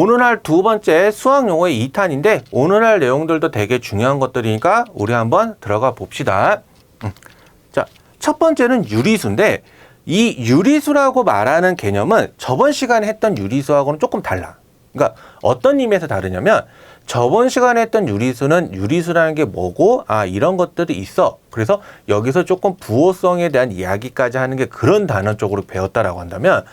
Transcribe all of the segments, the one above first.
오늘 할 두 번째 수학 용어의 2탄인데 오늘 할 내용들도 되게 중요한 것들이니까 우리 한번 들어가 봅시다. 자, 첫 번째는 유리수인데 이 유리수라고 말하는 개념은 저번 시간에 했던 유리수하고는 조금 달라. 그러니까 어떤 의미에서 다르냐면 저번 시간에 했던 유리수는 유리수라는 게 뭐고 이런 것들이 있어. 그래서 여기서 조금 부호성에 대한 이야기까지 하는 게 그런 단어 쪽으로 배웠다라고 한다면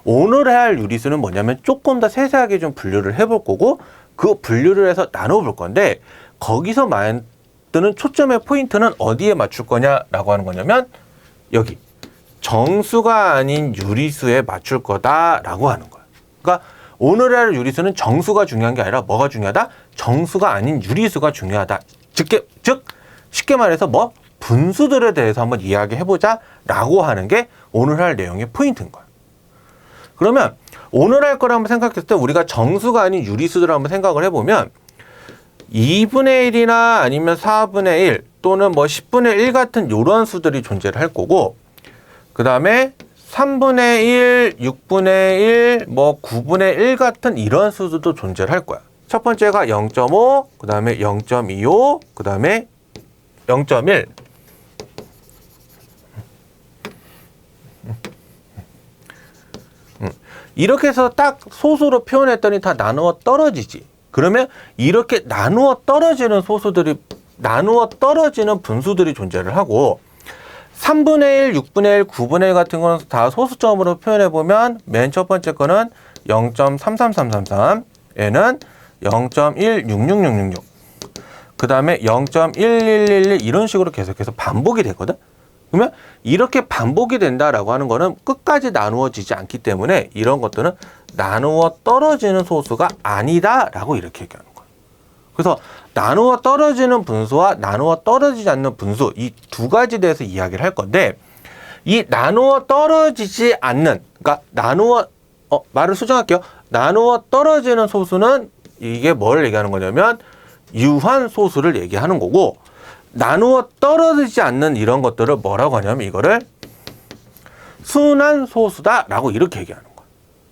오늘 할 유리수는 뭐냐면 조금 더 세세하게 좀 분류를 해볼 거고 그 분류를 해서 나눠볼 건데 거기서 만드는 초점의 포인트는 어디에 맞출 거냐라고 하는 거냐면 여기 정수가 아닌 유리수에 맞출 거다라고 하는 거야. 그러니까 오늘 할 유리수는 정수가 중요한 게 아니라 뭐가 중요하다? 정수가 아닌 유리수가 중요하다. 즉 쉽게 말해서 분수들에 대해서 한번 이야기해보자 라고 하는 게 오늘 할 내용의 포인트인 거야. 그러면 오늘 할 거를 한번 생각했을 때 우리가 정수가 아닌 유리수들을 한번 생각을 해보면 2분의 1이나 아니면 4분의 1 또는 10분의 1 같은 이런 수들이 존재를 할 거고 그 다음에 3분의 1, 6분의 1, 9분의 1 같은 이런 수들도 존재를 할 거야. 첫 번째가 0.5, 그 다음에 0.25, 그 다음에 0.1. 이렇게 해서 딱 소수로 표현했더니 다 나누어 떨어지지. 그러면 이렇게 나누어 떨어지는 분수들이 존재를 하고 3분의 1, 6분의 1, 9분의 1 같은 거는 다 소수점으로 표현해보면 맨 첫 번째 거는 0.33333, 얘는 0.16666, 그 다음에 0.1111 이런 식으로 계속해서 반복이 되거든. 그러면 이렇게 반복이 된다라고 하는 거는 끝까지 나누어지지 않기 때문에 이런 것들은 나누어 떨어지는 소수가 아니다라고 이렇게 얘기하는 거예요. 그래서 나누어 떨어지는 분수와 나누어 떨어지지 않는 분수 이 두 가지 대해서 이야기를 할 건데 이 나누어 떨어지지 않는 그러니까 말을 수정할게요. 나누어 떨어지는 소수는 이게 뭘 얘기하는 거냐면 유한 소수를 얘기하는 거고 나누어 떨어지지 않는 이런 것들을 뭐라고 하냐면 이거를 순한 소수다라고 이렇게 얘기하는 거야.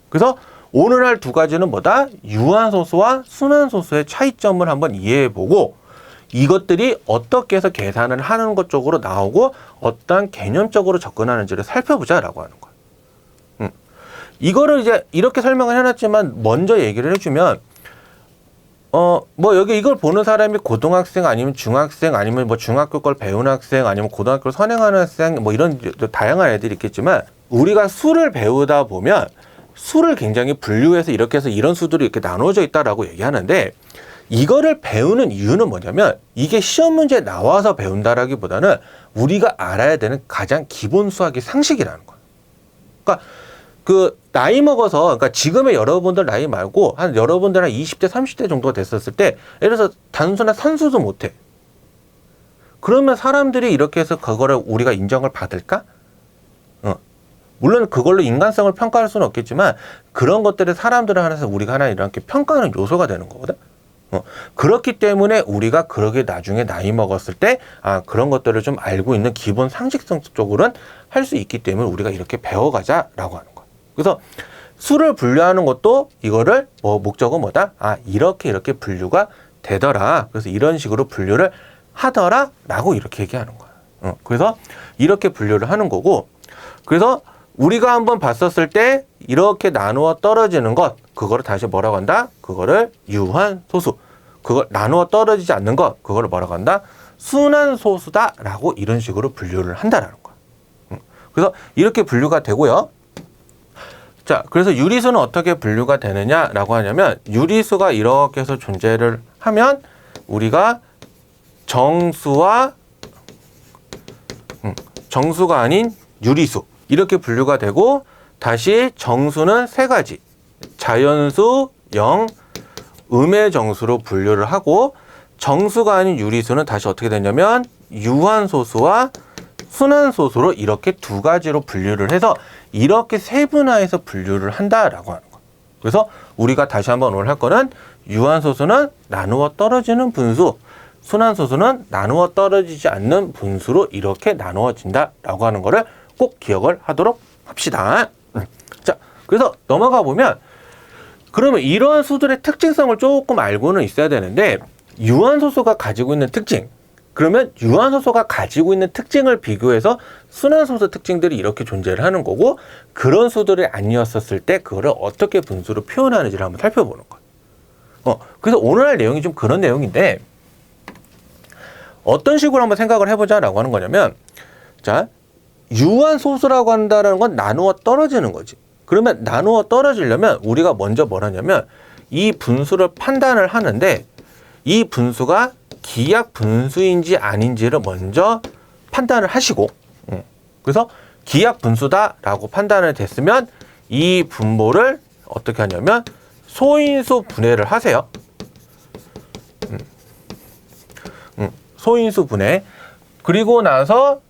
그래서 오늘 할 두 가지는 뭐다? 유한 소수와 순한 소수의 차이점을 한번 이해해보고 이것들이 어떻게 해서 계산을 하는 것 쪽으로 나오고 어떤 개념적으로 접근하는지를 살펴보자라고 하는 거야. 이거를 이제 이렇게 설명을 해놨지만 먼저 얘기를 해주면 여기 이걸 보는 사람이 고등학생 아니면 중학생 아니면 중학교 걸 배우는 학생 아니면 고등학교를 선행하는 학생 이런 다양한 애들이 있겠지만 우리가 수를 배우다 보면 수를 굉장히 분류해서 이렇게 해서 이런 수들이 이렇게 나눠져 있다라고 얘기하는데 이거를 배우는 이유는 뭐냐면 이게 시험 문제에 나와서 배운다라기보다는 우리가 알아야 되는 가장 기본 수학의 상식이라는 거야. 그러니까 나이 먹어서 그러니까 지금의 여러분들 나이 말고 여러분들 한 20대 30대 정도가 됐었을 때 예를 들어서 단순한 산수도 못해. 그러면 사람들이 이렇게 해서 그거를 우리가 인정을 받을까? 물론 그걸로 인간성을 평가할 수는 없겠지만 그런 것들을 사람들을 하나서 우리가 하나 이렇게 평가하는 요소가 되는 거거든. 그렇기 때문에 우리가 그러게 나중에 나이 먹었을 때 그런 것들을 좀 알고 있는 기본 상식성 쪽으로는 할 수 있기 때문에 우리가 이렇게 배워가자라고 하는 거야. 그래서 수를 분류하는 것도 이거를 목적은 뭐다? 이렇게 분류가 되더라. 그래서 이런 식으로 분류를 하더라라고 이렇게 얘기하는 거야. 그래서 이렇게 분류를 하는 거고 그래서 우리가 한번 봤었을 때 이렇게 나누어 떨어지는 것 그거를 다시 뭐라고 한다? 그거를 유한 소수. 그걸 나누어 떨어지지 않는 것 그거를 뭐라고 한다? 순한 소수다라고 이런 식으로 분류를 한다라는 거야. 그래서 이렇게 분류가 되고요. 자, 그래서 유리수는 어떻게 분류가 되느냐라고 하냐면 유리수가 이렇게 해서 존재를 하면 우리가 정수와 정수가 아닌 유리수 이렇게 분류가 되고 다시 정수는 세 가지 자연수, 영, 음의 정수로 분류를 하고 정수가 아닌 유리수는 다시 어떻게 되냐면 유한 소수와 순한 소수로 이렇게 두 가지로 분류를 해서 이렇게 세분화해서 분류를 한다라고 하는 거예요. 그래서 우리가 다시 한번 오늘 할 거는 유한 소수는 나누어 떨어지는 분수, 순한 소수는 나누어 떨어지지 않는 분수로 이렇게 나누어진다라고 하는 거를 꼭 기억을 하도록 합시다. 자, 그래서 넘어가 보면 그러면 이러한 수들의 특징성을 조금 알고는 있어야 되는데, 유한소수가 가지고 있는 특징, 그러면 유한소수가 가지고 있는 특징을 비교해서 순환소수 특징들이 이렇게 존재를 하는 거고, 그런 수들이 아니었었을 때 그거를 어떻게 분수로 표현하는지를 한번 살펴보는 거예요. 그래서 오늘 할 내용이 좀 그런 내용인데, 어떤 식으로 한번 생각을 해보자라고 하는 거냐면, 자, 유한소수라고 한다는 건 나누어 떨어지는 거지. 그러면 나누어 떨어지려면 우리가 먼저 뭘 하냐면, 이 분수를 판단을 하는데, 이 분수가 기약 분수인지 아닌지를 먼저 판단을 하시고, 그래서 기약 분수다라고 판단을 됐으면 이 분모를 어떻게 하냐면 소인수 분해를 하세요. 소인수 분해. 그리고 나서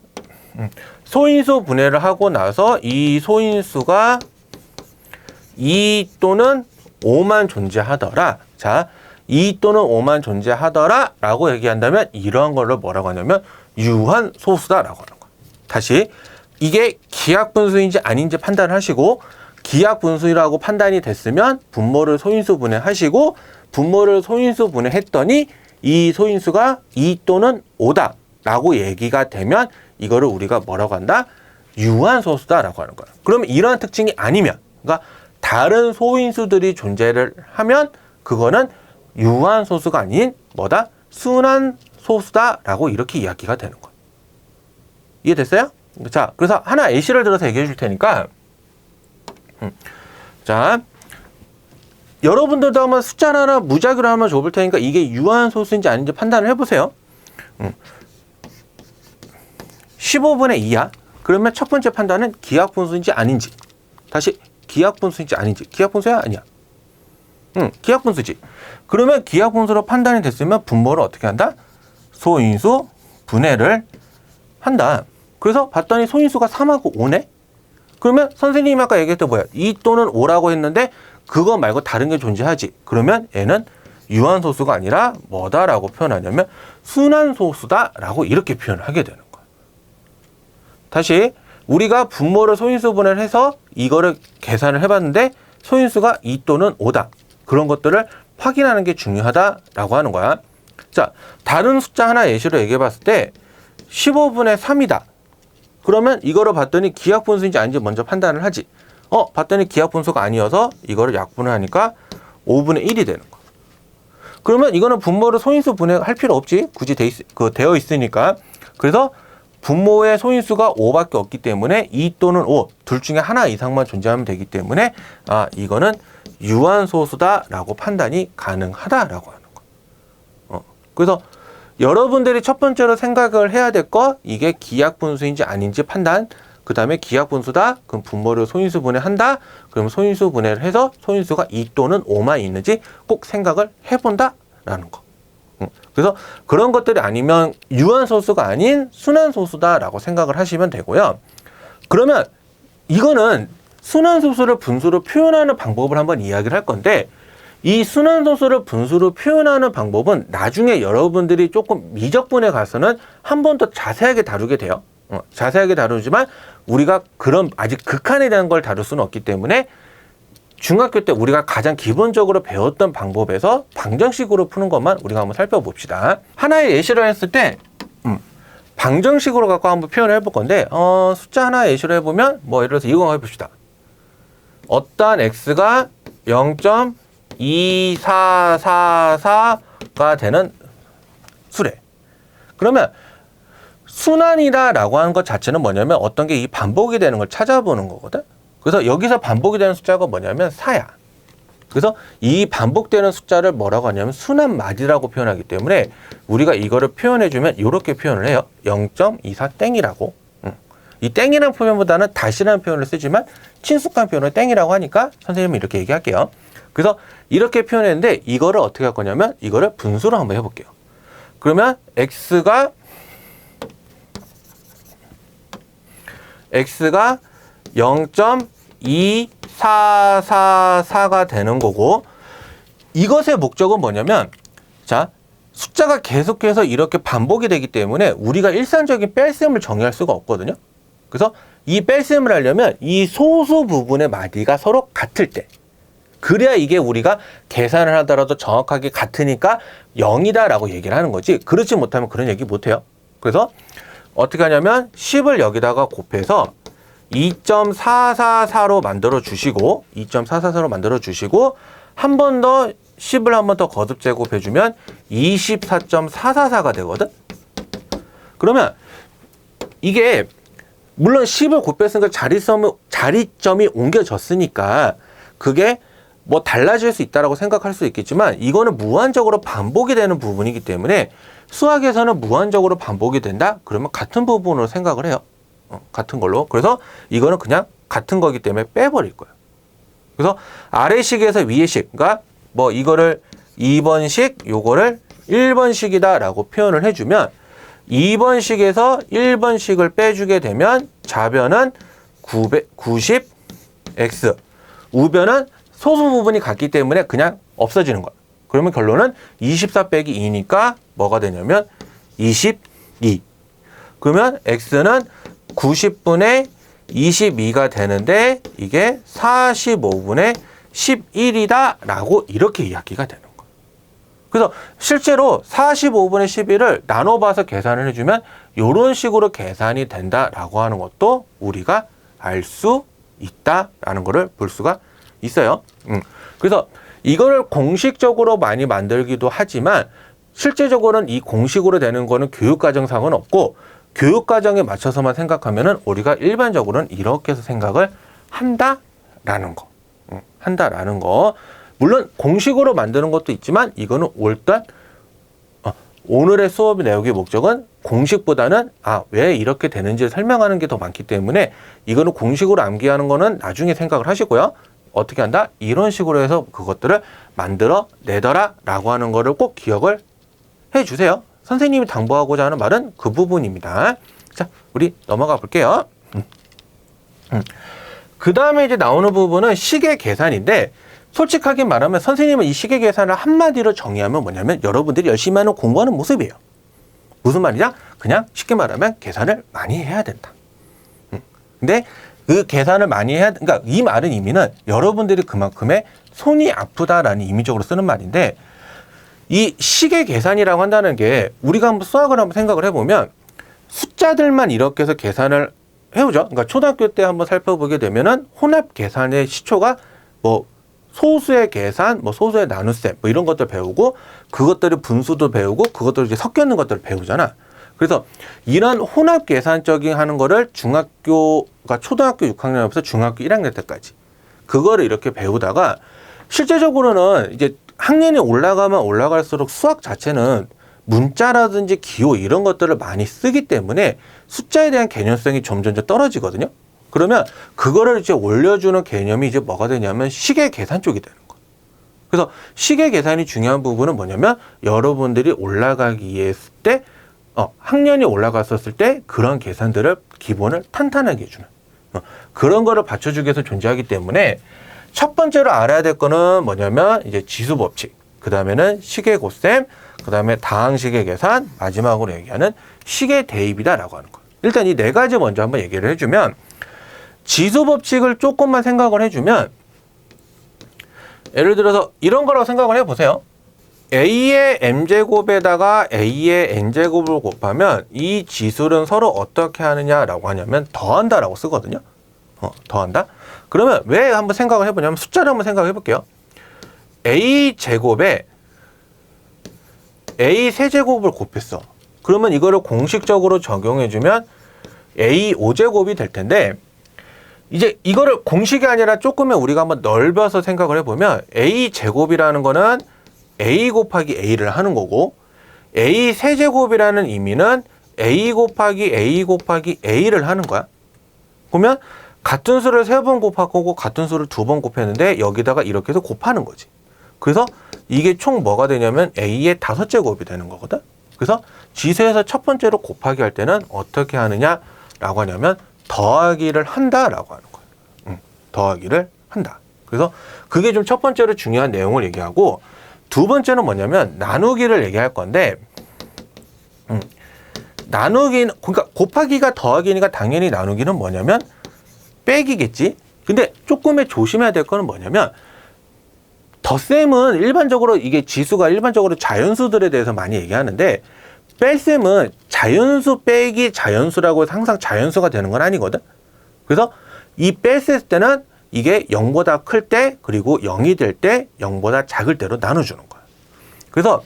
소인수 분해를 하고 나서 이 소인수가 2 또는 5만 존재하더라. 자, 2 또는 5만 존재하더라 라고 얘기한다면 이러한 걸로 뭐라고 하냐면 유한소수다 라고 하는 거야. 다시, 이게 기약분수인지 아닌지 판단하시고, 기약분수라고 판단이 됐으면 분모를 소인수 분해하시고, 분모를 소인수 분해했더니 이 소인수가 2 또는 5다 라고 얘기가 되면 이거를 우리가 뭐라고 한다? 유한소수다 라고 하는 거야. 그러면 이러한 특징이 아니면, 그러니까 다른 소인수들이 존재를 하면 그거는 유한소수가 아닌 뭐다? 순환소수다 라고 이렇게 이야기가 되는 거예요. 이해됐어요? 자, 그래서 하나 예시를 들어서 얘기해 줄 테니까, 자, 여러분들도 한번 숫자 하나 무작위로 한번 줘볼 테니까 이게 유한소수인지 아닌지 판단을 해보세요. 15분의 2야. 그러면 첫 번째 판단은 기약분수인지 아닌지. 다시, 기약분수인지 아닌지. 기약분수야? 아니야. 기약분수지. 그러면 기약분수로 판단이 됐으면 분모를 어떻게 한다? 소인수 분해를 한다. 그래서 봤더니 소인수가 3하고 5네? 그러면 선생님이 아까 얘기했던 뭐야? 2 또는 5라고 했는데 그거 말고 다른 게 존재하지. 그러면 얘는 유한소수가 아니라 뭐다라고 표현하냐면 순환소수다라고 이렇게 표현을 하게 되는 거야. 다시, 우리가 분모를 소인수 분해를 해서 이거를 계산을 해봤는데 소인수가 2 또는 5다. 그런 것들을 확인하는 게 중요하다라고 하는 거야. 자, 다른 숫자 하나 예시로 얘기해 봤을 때 15분의 3이다. 그러면 이거를 봤더니 기약분수인지 아닌지 먼저 판단을 하지. 봤더니 기약분수가 아니어서 이거를 약분을 하니까 5분의 1이 되는 거야. 그러면 이거는 분모를 소인수 분해할 필요 없지. 굳이 되어 있으니까. 그래서 분모의 소인수가 5밖에 없기 때문에 2 또는 5, 둘 중에 하나 이상만 존재하면 되기 때문에 이거는 유한소수다라고 판단이 가능하다라고 하는 거. 그래서 여러분들이 첫 번째로 생각을 해야 될 거, 이게 기약분수인지 아닌지 판단. 그 다음에 기약분수다. 그럼 분모를 소인수 분해한다. 그럼 소인수 분해를 해서 소인수가 2 또는 5만 있는지 꼭 생각을 해본다라는 거. 그래서 그런 것들이 아니면 유한소수가 아닌 순환소수다라고 생각을 하시면 되고요. 그러면 이거는 순환소수를 분수로 표현하는 방법을 한번 이야기를 할 건데, 이 순환소수를 분수로 표현하는 방법은 나중에 여러분들이 조금 미적분에 가서는 한 번 더 자세하게 다루게 돼요. 자세하게 다루지만 우리가 그런 아직 극한에 대한 걸 다룰 수는 없기 때문에 중학교 때 우리가 가장 기본적으로 배웠던 방법에서 방정식으로 푸는 것만 우리가 한번 살펴봅시다. 하나의 예시를 했을 때 방정식으로 갖고 한번 표현을 해볼 건데, 숫자 하나 예시로 해보면 예를 들어서 이거 해봅시다. 어떠한 x가 0.2444가 되는 수래. 그러면 순환이다라고 하는 것 자체는 뭐냐면 어떤 게 이 반복이 되는 걸 찾아보는 거거든. 그래서 여기서 반복이 되는 숫자가 뭐냐면 4야. 그래서 이 반복되는 숫자를 뭐라고 하냐면 순환마디라고 표현하기 때문에 우리가 이거를 표현해주면 이렇게 표현을 해요. 0.24 땡이라고. 이 땡이라는 표현보다는 다시라는 표현을 쓰지만 친숙한 표현을 땡이라고 하니까 선생님은 이렇게 얘기할게요. 그래서 이렇게 표현했는데 이거를 어떻게 할 거냐면 이거를 분수로 한번 해볼게요. 그러면 x가 0.2444가 되는 거고, 이것의 목적은 뭐냐면, 자, 숫자가 계속해서 이렇게 반복이 되기 때문에 우리가 일상적인 뺄셈을 정의할 수가 없거든요. 그래서 이 뺄셈을 하려면 이 소수 부분의 마디가 서로 같을 때, 그래야 이게 우리가 계산을 하더라도 정확하게 같으니까 0이다라고 얘기를 하는 거지. 그렇지 못하면 그런 얘기 못해요. 그래서 어떻게 하냐면 10을 여기다가 곱해서 2.444로 만들어 주시고 2.444로 만들어 주시고 한 번 더 10을 한 번 더 거듭 제곱해 주면 24.444가 되거든. 그러면 이게 물론 10을 곱했으니까 자리점이 옮겨졌으니까 그게 뭐 달라질 수 있다라고 생각할 수 있겠지만 이거는 무한적으로 반복이 되는 부분이기 때문에 수학에서는 무한적으로 반복이 된다? 그러면 같은 부분으로 생각을 해요. 같은 걸로. 그래서 이거는 그냥 같은 거기 때문에 빼버릴 거예요. 그래서 아래식에서 위의식, 그러니까 뭐 이거를 2번식, 요거를 1번식이다 라고 표현을 해주면 2번식에서 1번식을 빼주게 되면 좌변은 90x, 우변은 소수 부분이 같기 때문에 그냥 없어지는 거야. 그러면 결론은 24 빼기 2니까 뭐가 되냐면 22. 그러면 x는 90분의 22가 되는데 이게 45분의 11이다 라고 이렇게 이야기가 되는 거예요. 그래서 실제로 45분의 11을 나눠봐서 계산을 해주면 이런 식으로 계산이 된다라고 하는 것도 우리가 알 수 있다라는 것을 볼 수가 있어요. 그래서 이거를 공식적으로 많이 만들기도 하지만 실제적으로는 이 공식으로 되는 거는 교육과정상은 없고 교육과정에 맞춰서만 생각하면은 우리가 일반적으로는 이렇게 해서 생각을 한다라는 거. 한다라는 거. 물론 공식으로 만드는 것도 있지만 이거는 일단 오늘의 수업 내용의 목적은 공식보다는 왜 이렇게 되는지 설명하는 게 더 많기 때문에 이거는 공식으로 암기하는 거는 나중에 생각을 하시고요. 어떻게 한다? 이런 식으로 해서 그것들을 만들어 내더라 라고 하는 거를 꼭 기억을 해 주세요. 선생님이 당부하고자 하는 말은 그 부분입니다. 자, 우리 넘어가 볼게요. 그 다음에 이제 나오는 부분은 식의 계산인데 솔직하게 말하면 선생님은 이 식의 계산을 한마디로 정의하면 뭐냐면 여러분들이 열심히 하는 공부하는 모습이에요. 무슨 말이냐? 그냥 쉽게 말하면 계산을 많이 해야 된다. 근데 그 계산을 많이 해야, 그러니까 이 말은 의미는 여러분들이 그만큼의 손이 아프다라는 의미적으로 쓰는 말인데 이 식의 계산이라고 한다는 게 우리가 한번 수학을 한번 생각을 해보면 숫자들만 이렇게 해서 계산을 해오죠. 그러니까 초등학교 때 한번 살펴보게 되면은 혼합 계산의 시초가 뭐 소수의 계산, 뭐 소수의 나눗셈, 뭐 이런 것들 배우고 그것들을 분수도 배우고 그것들을 이제 섞여 있는 것들을 배우잖아. 그래서 이런 혼합 계산적인 하는 거를 그러니까 초등학교 6학년부터 중학교 1학년 때까지 그거를 이렇게 배우다가 실제적으로는 이제 학년이 올라가면 올라갈수록 수학 자체는 문자라든지 기호 이런 것들을 많이 쓰기 때문에 숫자에 대한 개념성이 점점 떨어지거든요. 그러면 그거를 이제 올려주는 개념이 이제 뭐가 되냐면 식의 계산 쪽이 되는 거예요. 그래서 식의 계산이 중요한 부분은 뭐냐면 여러분들이 올라가기 했을 때 학년이 올라갔었을 때 그런 계산들을 기본을 탄탄하게 해주는 그런 거를 받쳐주기 위해서 존재하기 때문에 첫 번째로 알아야 될 거는 뭐냐면 이제 지수 법칙, 그 다음에는 식의 곱셈, 그 다음에 다항식의 계산, 마지막으로 얘기하는 식의 대입이다라고 하는 거예요. 일단 이 네 가지 먼저 한번 얘기를 해주면 지수 법칙을 조금만 생각을 해주면 예를 들어서 이런 거라고 생각을 해보세요. A의 m제곱에다가 A의 n제곱을 곱하면 이 지수는 서로 어떻게 하느냐라고 하냐면 더한다라고 쓰거든요. 더한다. 그러면 왜 한번 생각을 해보냐면 숫자를 한번 생각해 볼게요. A제곱에 A 세제곱을 곱했어. 그러면 이거를 공식적으로 적용해주면 A 5제곱이 될 텐데 이제 이거를 공식이 아니라 조금은 우리가 한번 넓혀서 생각을 해보면 A 제곱이라는 거는 A 곱하기 A를 하는 거고 A 세제곱이라는 의미는 A 곱하기 A 곱하기 A를 하는 거야. 그러면 같은 수를 3번 곱하고 같은 수를 2번 곱했는데 여기다가 이렇게 해서 곱하는 거지. 그래서 이게 총 뭐가 되냐면 A의 5제곱이 되는 거거든. 그래서 지수에서 첫 번째로 곱하기 할 때는 어떻게 하느냐라고 하냐면 더하기를 한다라고 하는 거예요. 더하기를 한다. 그래서 그게 좀 첫 번째로 중요한 내용을 얘기하고 두 번째는 뭐냐면 나누기를 얘기할 건데 나누기는 그러니까 곱하기가 더하기니까 당연히 나누기는 뭐냐면 빼기겠지. 근데 조금의 조심해야 될 거는 뭐냐면 덧셈은 일반적으로 이게 지수가 일반적으로 자연수들에 대해서 많이 얘기하는데 뺄셈은 자연수 빼기 자연수라고 해서 항상 자연수가 되는 건 아니거든. 그래서 이 뺐을 때는 이게 0보다 클 때 그리고 0이 될 때 0보다 작을 때로 나눠주는 거야. 그래서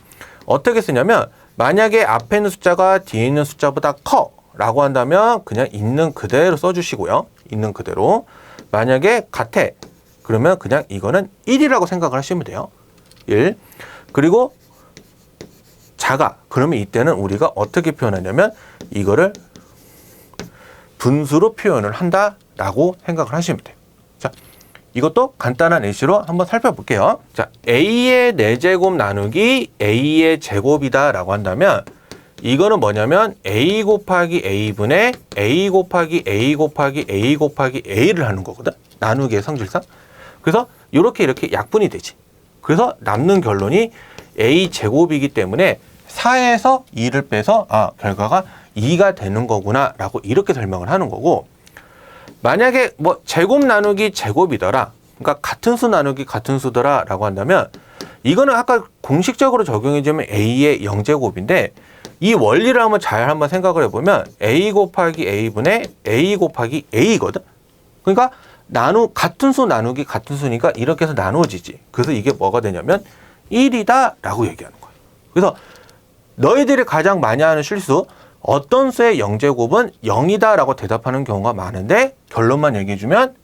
어떻게 쓰냐면 만약에 앞에 있는 숫자가 뒤에 있는 숫자보다 커 라고 한다면 그냥 있는 그대로 써주시고요. 있는 그대로. 만약에 같아 그러면 그냥 이거는 1이라고 생각을 하시면 돼요. 1. 그리고 작아 그러면 이때는 우리가 어떻게 표현하냐면 이거를 분수로 표현을 한다라고 생각을 하시면 돼요. 자, 이것도 간단한 예시로 한번 살펴볼게요. 자, a의 4제곱 나누기 a의 제곱이다 라고 한다면 이거는 뭐냐면 a 곱하기 a분의 a 곱하기 a 곱하기 a 곱하기 a를 하는 거거든. 나누기의 성질상. 그래서 이렇게 약분이 되지. 그래서 남는 결론이 a 제곱이기 때문에 4에서 2를 빼서 결과가 2가 되는 거구나 라고 이렇게 설명을 하는 거고, 만약에 뭐 제곱 나누기 제곱이더라, 그러니까 같은 수 나누기 같은 수더라 라고 한다면 이거는 아까 공식적으로 적용해주면 a의 0제곱인데 이 원리를 한번 생각을 해보면 a 곱하기 a분의 a 곱하기 a거든. 그러니까 같은 수 나누기 같은 수니까 이렇게 해서 나누어지지. 그래서 이게 뭐가 되냐면 1이다 라고 얘기하는 거예요. 그래서 너희들이 가장 많이 하는 실수, 어떤 수의 0제곱은 0이다 라고 대답하는 경우가 많은데 결론만 얘기해주면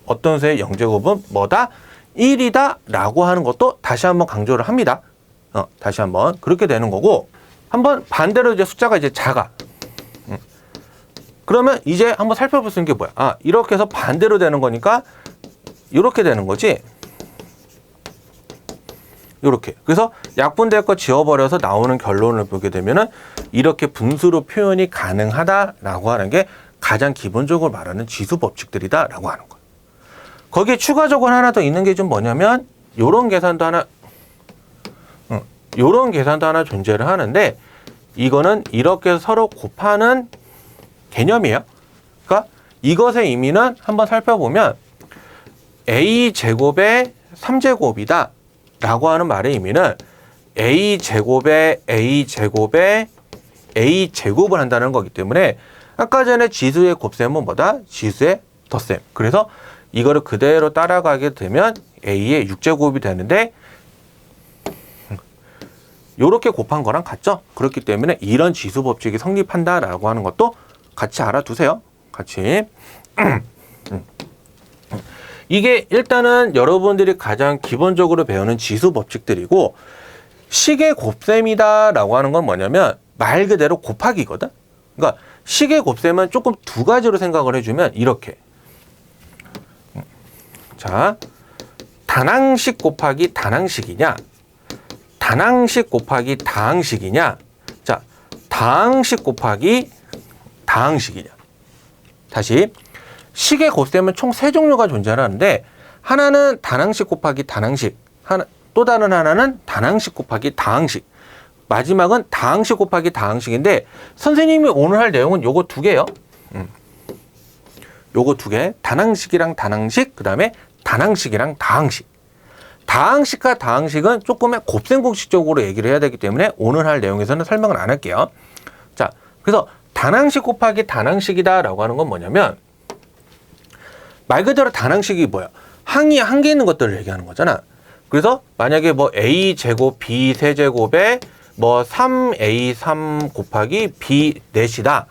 어떤 수의 0제곱은 뭐다? 1이다 라고 하는 것도 다시 한번 강조를 합니다. 다시 한번 그렇게 되는 거고, 한번 반대로 이제 숫자가 이제 작아. 그러면 이제 한번 살펴볼 수 있는 게 뭐야? 이렇게 해서 반대로 되는 거니까 이렇게 되는 거지. 이렇게. 그래서 약분될 거 지워버려서 나오는 결론을 보게 되면은 이렇게 분수로 표현이 가능하다라고 하는 게 가장 기본적으로 말하는 지수 법칙들이다라고 하는 거예요. 거기에 추가적으로 하나 더 있는 게 좀 뭐냐면 요런 계산도 하나 존재를 하는데, 이거는 이렇게 서로 곱하는 개념이에요. 그러니까 이것의 의미는 한번 살펴보면 a제곱의 3제곱이다 라고 하는 말의 의미는 a제곱에 a제곱에 a제곱을 한다는 거기 때문에 아까 전에 지수의 곱셈은 뭐다? 지수의 덧셈. 그래서 이거를 그대로 따라가게 되면 a의 6제곱이 되는데 이렇게 곱한 거랑 같죠? 그렇기 때문에 이런 지수 법칙이 성립한다라고 하는 것도 같이 알아두세요. 같이. 이게 일단은 여러분들이 가장 기본적으로 배우는 지수 법칙들이고, 식의 곱셈이다라고 하는 건 뭐냐면 말 그대로 곱하기거든. 그러니까 식의 곱셈은 조금 두 가지로 생각을 해주면 이렇게. 자, 단항식 곱하기 단항식이냐, 단항식 곱하기 다항식이냐, 자, 다항식 곱하기 다항식이냐. 다시, 식의 곱셈은 총 3종류가 존재하는데 하나는 단항식 곱하기 단항식, 또 다른 하나는 단항식 곱하기 다항식, 마지막은 다항식 곱하기 다항식인데 선생님이 오늘 할 내용은 요거 2개예요. 요거 2개, 단항식이랑 단항식, 그 다음에 단항식이랑 다항식. 다항식과 다항식은 조금의 곱셈 공식적으로 얘기를 해야 되기 때문에 오늘 할 내용에서는 설명을 안 할게요. 자, 그래서 단항식 곱하기 단항식이다 라고 하는 건 뭐냐면 말 그대로 단항식이 뭐야? 항이 한 개 있는 것들을 얘기하는 거잖아. 그래서 만약에 뭐 a제곱 b 세제곱에 뭐 3a3 곱하기 b 넷이다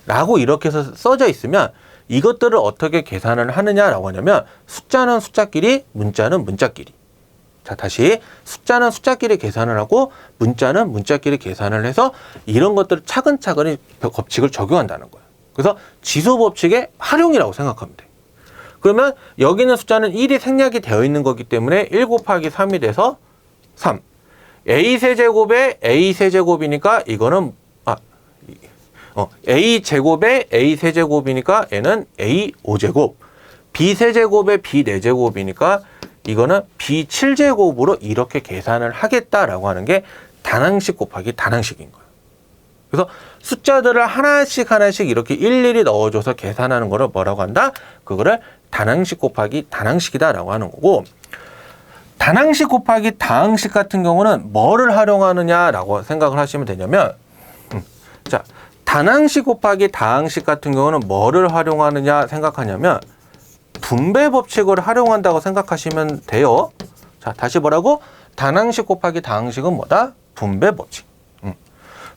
라고 이렇게 해서 써져 있으면 이것들을 어떻게 계산을 하느냐라고 하냐면 숫자는 숫자끼리, 문자는 문자끼리. 자, 다시 숫자는 숫자끼리 계산을 하고 문자는 문자끼리 계산을 해서 이런 것들을 차근차근히 법칙을 적용한다는 거예요. 그래서 지수 법칙의 활용이라고 생각하면 돼. 그러면 여기 있는 숫자는 1이 생략이 되어 있는 거기 때문에 1 곱하기 3이 돼서 3. a 세제곱에 a 세제곱이니까 이거는 a 제곱에 a 세제곱이니까 얘는 a 5제곱. b 세제곱에 b 4제곱이니까 이거는 b 7제곱으로 이렇게 계산을 하겠다라고 하는 게 단항식 곱하기 단항식인 거예요. 그래서 숫자들을 하나씩 이렇게 일일이 넣어줘서 계산하는 거를 뭐라고 한다? 그거를 단항식 곱하기 단항식이다라고 하는 거고, 단항식 곱하기 다항식 같은 경우는 뭐를 활용하느냐라고 생각을 하시면 되냐면 자, 단항식 곱하기 다항식 같은 경우는 뭐를 활용하느냐 생각하냐면 분배 법칙을 활용한다고 생각하시면 돼요. 자, 다시 뭐라고? 단항식 곱하기 다항식은 뭐다? 분배 법칙.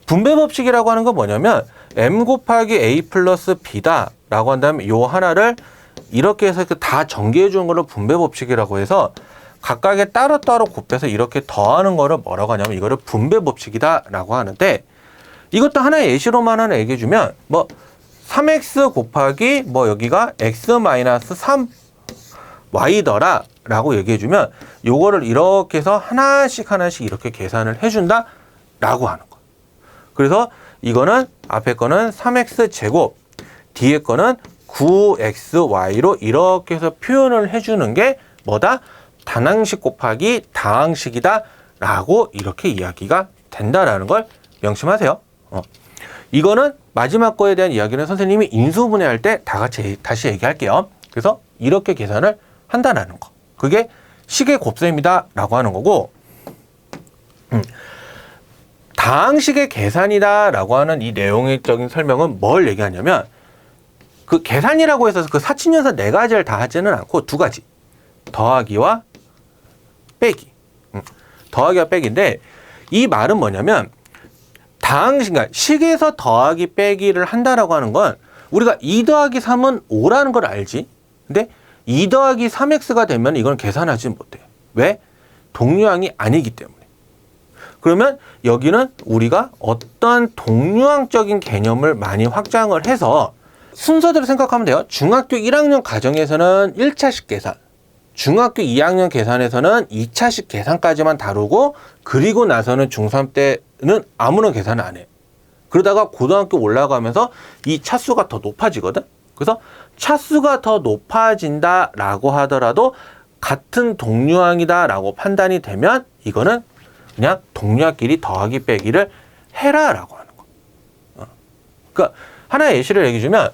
분배 법칙이라고 하는 건 뭐냐면 m 곱하기 a 플러스 b다 라고 한다면 요 하나를 이렇게 해서 다 전개해 주는 걸로 분배 법칙이라고 해서 각각의 따로따로 곱해서 이렇게 더하는 거를 뭐라고 하냐면 이거를 분배 법칙이다 라고 하는데, 이것도 하나의 예시로만 하나 얘기해 주면 뭐 3x 곱하기 뭐 여기가 x 마이너스 3y더라 라고 얘기해 주면 요거를 이렇게 해서 하나씩 이렇게 계산을 해준다 라고 하는 거. 그래서 이거는 앞에 거는 3x 제곱, 뒤에 거는 9xy로 이렇게 해서 표현을 해주는 게 뭐다? 단항식 곱하기 다항식이다 라고 이렇게 이야기가 된다라는 걸 명심하세요. 이거는 마지막 거에 대한 이야기는 선생님이 인수분해할 때 다 같이 다시 얘기할게요. 그래서 이렇게 계산을 한다라는 거. 그게 식의 곱셈이다 라고 하는 거고, 다항식의 계산이다 라고 하는 이 내용적인 설명은 뭘 얘기하냐면 그 계산이라고 해서 그 사칙연산 4가지를 다 하지는 않고 2가지. 더하기와 빼기. 더하기와 빼기인데 이 말은 뭐냐면 다항식, 그러니까 식에서 더하기 빼기를 한다라고 하는 건 우리가 2 더하기 3은 5라는 걸 알지. 근데 2 더하기 3x가 되면 이건 계산하지 못해. 왜? 동류항이 아니기 때문에. 그러면 여기는 우리가 어떠한 동류항적인 개념을 많이 확장을 해서 순서대로 생각하면 돼요. 중학교 1학년 과정에서는 1차식 계산, 중학교 2학년 계산에서는 2차식 계산까지만 다루고, 그리고 나서는 중3 때는 아무런 계산을 안 해. 그러다가 고등학교 올라가면서 이 차수가 더 높아지거든. 그래서 차수가 더 높아진다라고 하더라도 같은 동류항이다라고 판단이 되면 이거는 그냥 동류항끼리 더하기 빼기를 해라라고 하는 거. 그러니까 하나의 예시를 얘기해 주면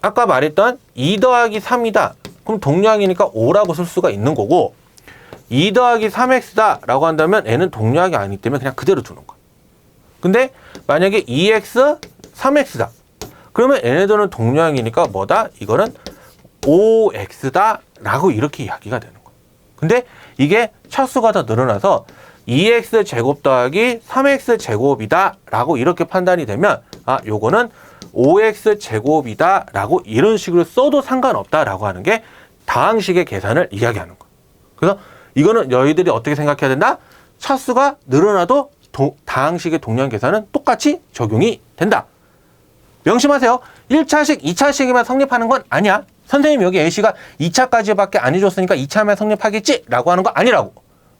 아까 말했던 2 더하기 3이다. 그럼 동류항이니까 5라고 쓸 수가 있는 거고, 2 더하기 3x다 라고 한다면 얘는 동류항이 아니기 때문에 그냥 그대로 두는 거야. 근데 만약에 2x, 3x다. 그러면 얘네들은 동류항이니까 뭐다? 이거는 5x다 라고 이렇게 이야기가 되는 거야. 근데 이게 차수가 더 늘어나서 2x 제곱 더하기 3x 제곱이다 라고 이렇게 판단이 되면 요거는 5x 제곱이다 라고 이런 식으로 써도 상관없다 라고 하는 게 다항식의 계산을 이야기하는 거예요. 그래서 이거는 너희들이 어떻게 생각해야 된다? 차수가 늘어나도 다항식의 동류항 계산은 똑같이 적용이 된다. 명심하세요. 1차식, 2차식이면 성립하는 건 아니야. 선생님 여기 A씨가 2차까지밖에 안 해줬으니까 2차면 성립하겠지 라고 하는 거 아니라고.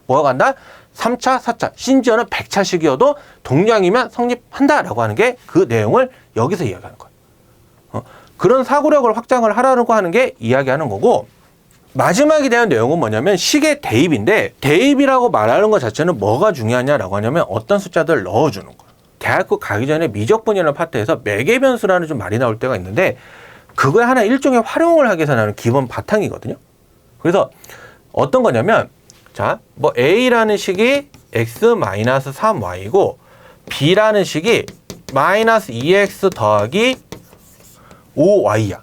뭐가 간다? 3차, 4차, 심지어는 100차식이어도 동류항이면 성립한다라고 하는 게 그 내용을 여기서 이야기하는 거예요. 그런 사고력을 확장을 하라고 하는 게 이야기하는 거고, 마지막에 대한 내용은 뭐냐면 식의 대입인데, 대입이라고 말하는 것 자체는 뭐가 중요하냐라고 하냐면 어떤 숫자들을 넣어주는 거예요. 대학교 가기 전에 미적분이라는 파트에서 매개변수라는 좀 말이 나올 때가 있는데 그거에 하나 일종의 활용을 하기 위해서 나는 기본 바탕이거든요. 그래서 어떤 거냐면 자, 뭐 A라는 식이 x-3y고 B라는 식이 마이너스 2x 더하기 5y야.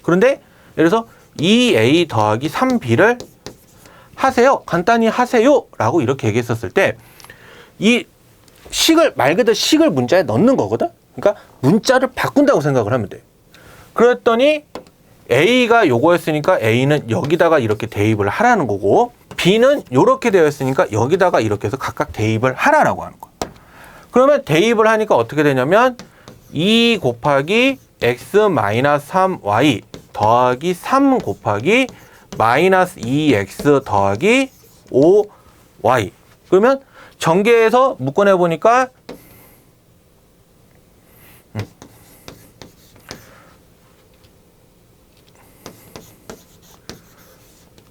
그런데 예를 들어서 2a 더하기 3b를 하세요. 간단히 하세요. 라고 이렇게 얘기했었을 때 이 식을 말 그대로 식을 문자에 넣는 거거든. 그러니까 문자를 바꾼다고 생각을 하면 돼. 그랬더니 A가 요거였으니까 A는 여기다가 이렇게 대입을 하라는 거고, B는 요렇게 되어 있으니까 여기다가 이렇게 해서 각각 대입을 하라라고 하는 거야. 그러면 대입을 하니까 어떻게 되냐면 2 곱하기 x-3y 더하기 3 곱하기 마이너스 2x 더하기 5y. 그러면 전개해서 묶어내 보니까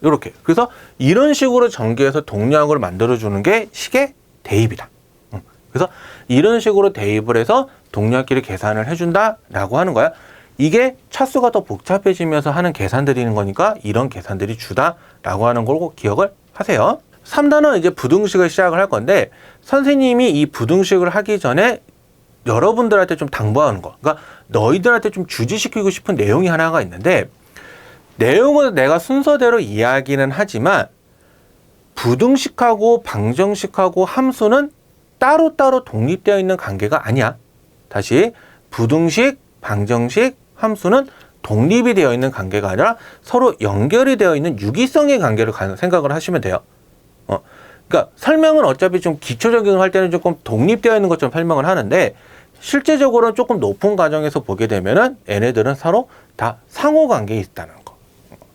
이렇게. 그래서 이런 식으로 전개해서 동류항을 만들어주는 게 식의 대입이다. 그래서 이런 식으로 대입을 해서 동류항끼리 계산을 해준다라고 하는 거야. 이게 차수가 더 복잡해지면서 하는 계산들이는 거니까 이런 계산들이 주다라고 하는 걸 꼭 기억을 하세요. 3단원 이제 부등식을 시작을 할 건데 선생님이 이 부등식을 하기 전에 여러분들한테 좀 당부하는 거. 그러니까 너희들한테 좀 주지시키고 싶은 내용이 하나가 있는데 내용은 내가 순서대로 이야기는 하지만 부등식하고 방정식하고 함수는 따로따로 독립되어 있는 관계가 아니야. 다시 부등식, 방정식, 함수는 독립이 되어 있는 관계가 아니라 서로 연결이 되어 있는 유기성의 관계를 생각을 하시면 돼요. 그러니까 설명은 어차피 좀 기초적인 걸 할 때는 조금 독립되어 있는 것처럼 설명을 하는데 실제적으로는 조금 높은 과정에서 보게 되면은 얘네들은 서로 다 상호관계에 있다는 거.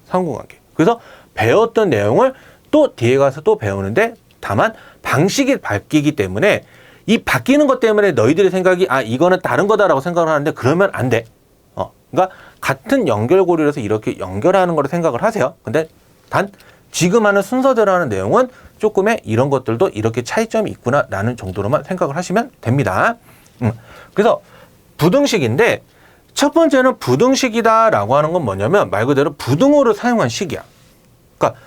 상호관계. 그래서 배웠던 내용을 또 뒤에 가서 또 배우는데 다만 방식이 바뀌기 때문에 이 바뀌는 것 때문에 너희들의 생각이 이거는 다른 거다라고 생각을 하는데 그러면 안 돼. 그러니까 같은 연결고리라서 이렇게 연결하는 거를 생각을 하세요. 근데 단 지금 하는 순서대로 하는 내용은 조금의 이런 것들도 이렇게 차이점이 있구나 라는 정도로만 생각을 하시면 됩니다. 그래서 부등식인데 첫 번째는 부등식이다 라고 하는 건 뭐냐면 말 그대로 부등호를 사용한 식이야. 그러니까